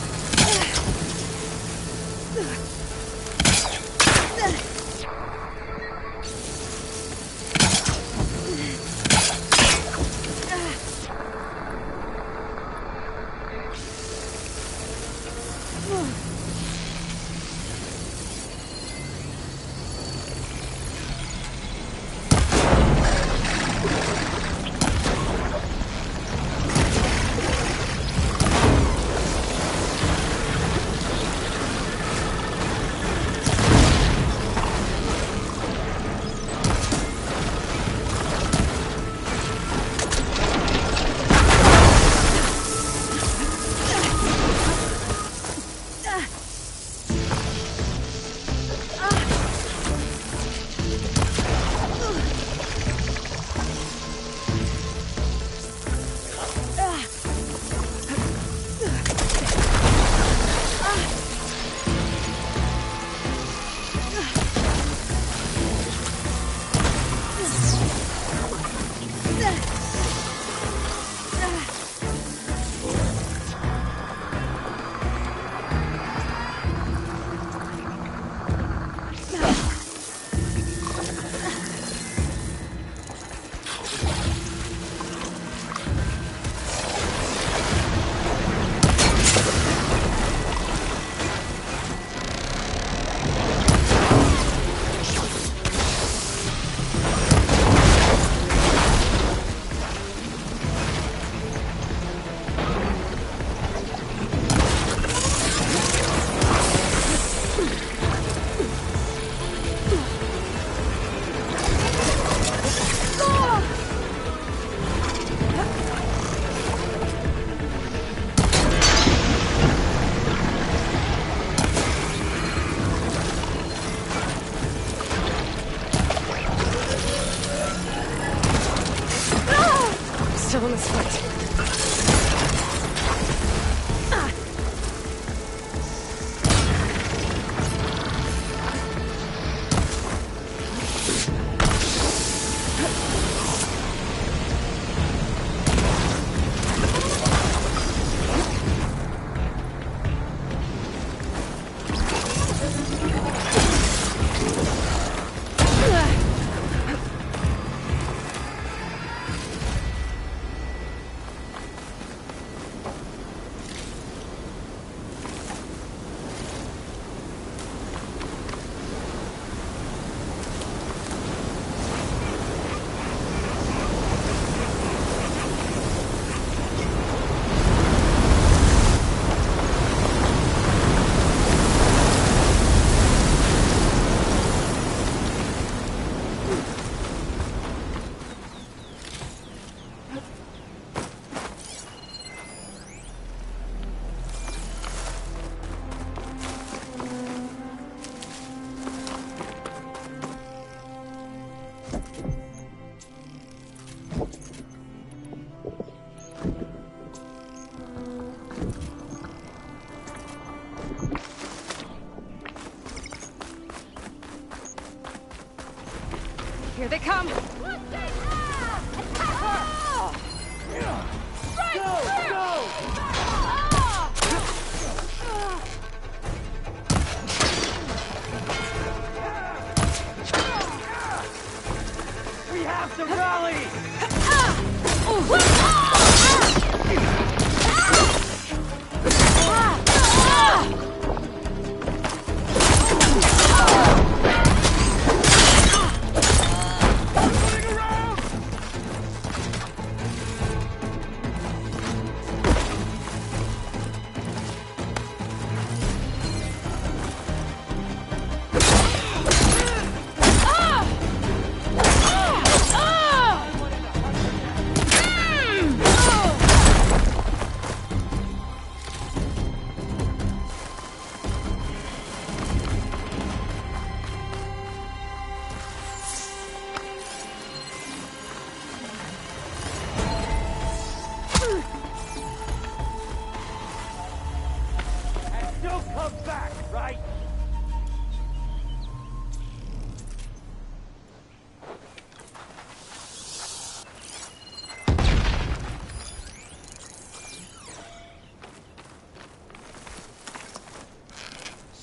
Still in this fight.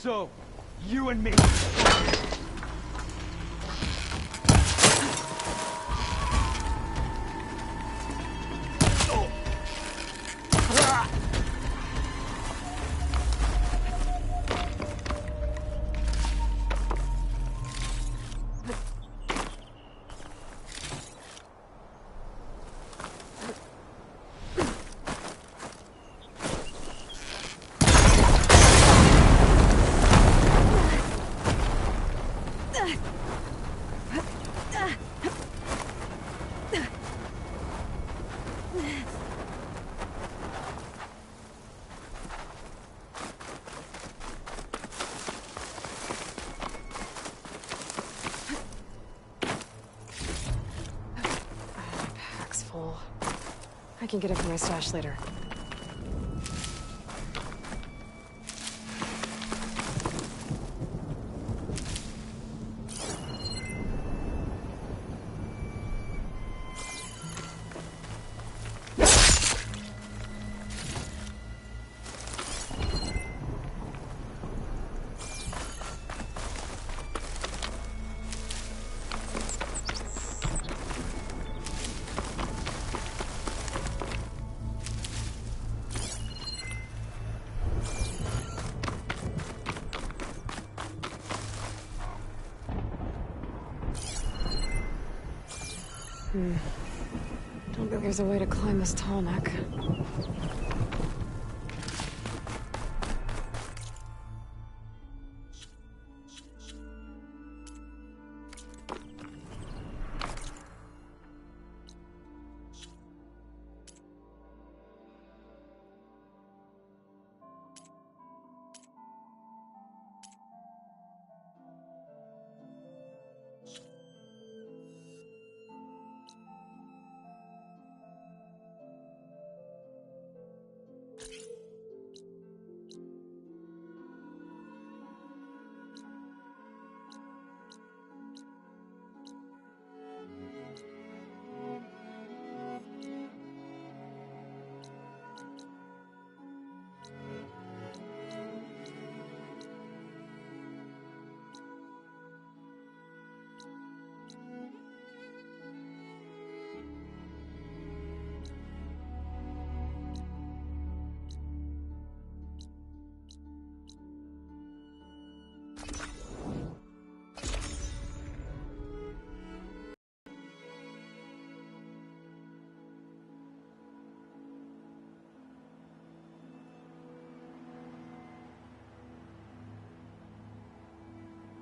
So, you and me. Pack's full. I can get it from my stash later. Don't think there's a way to climb this tall neck.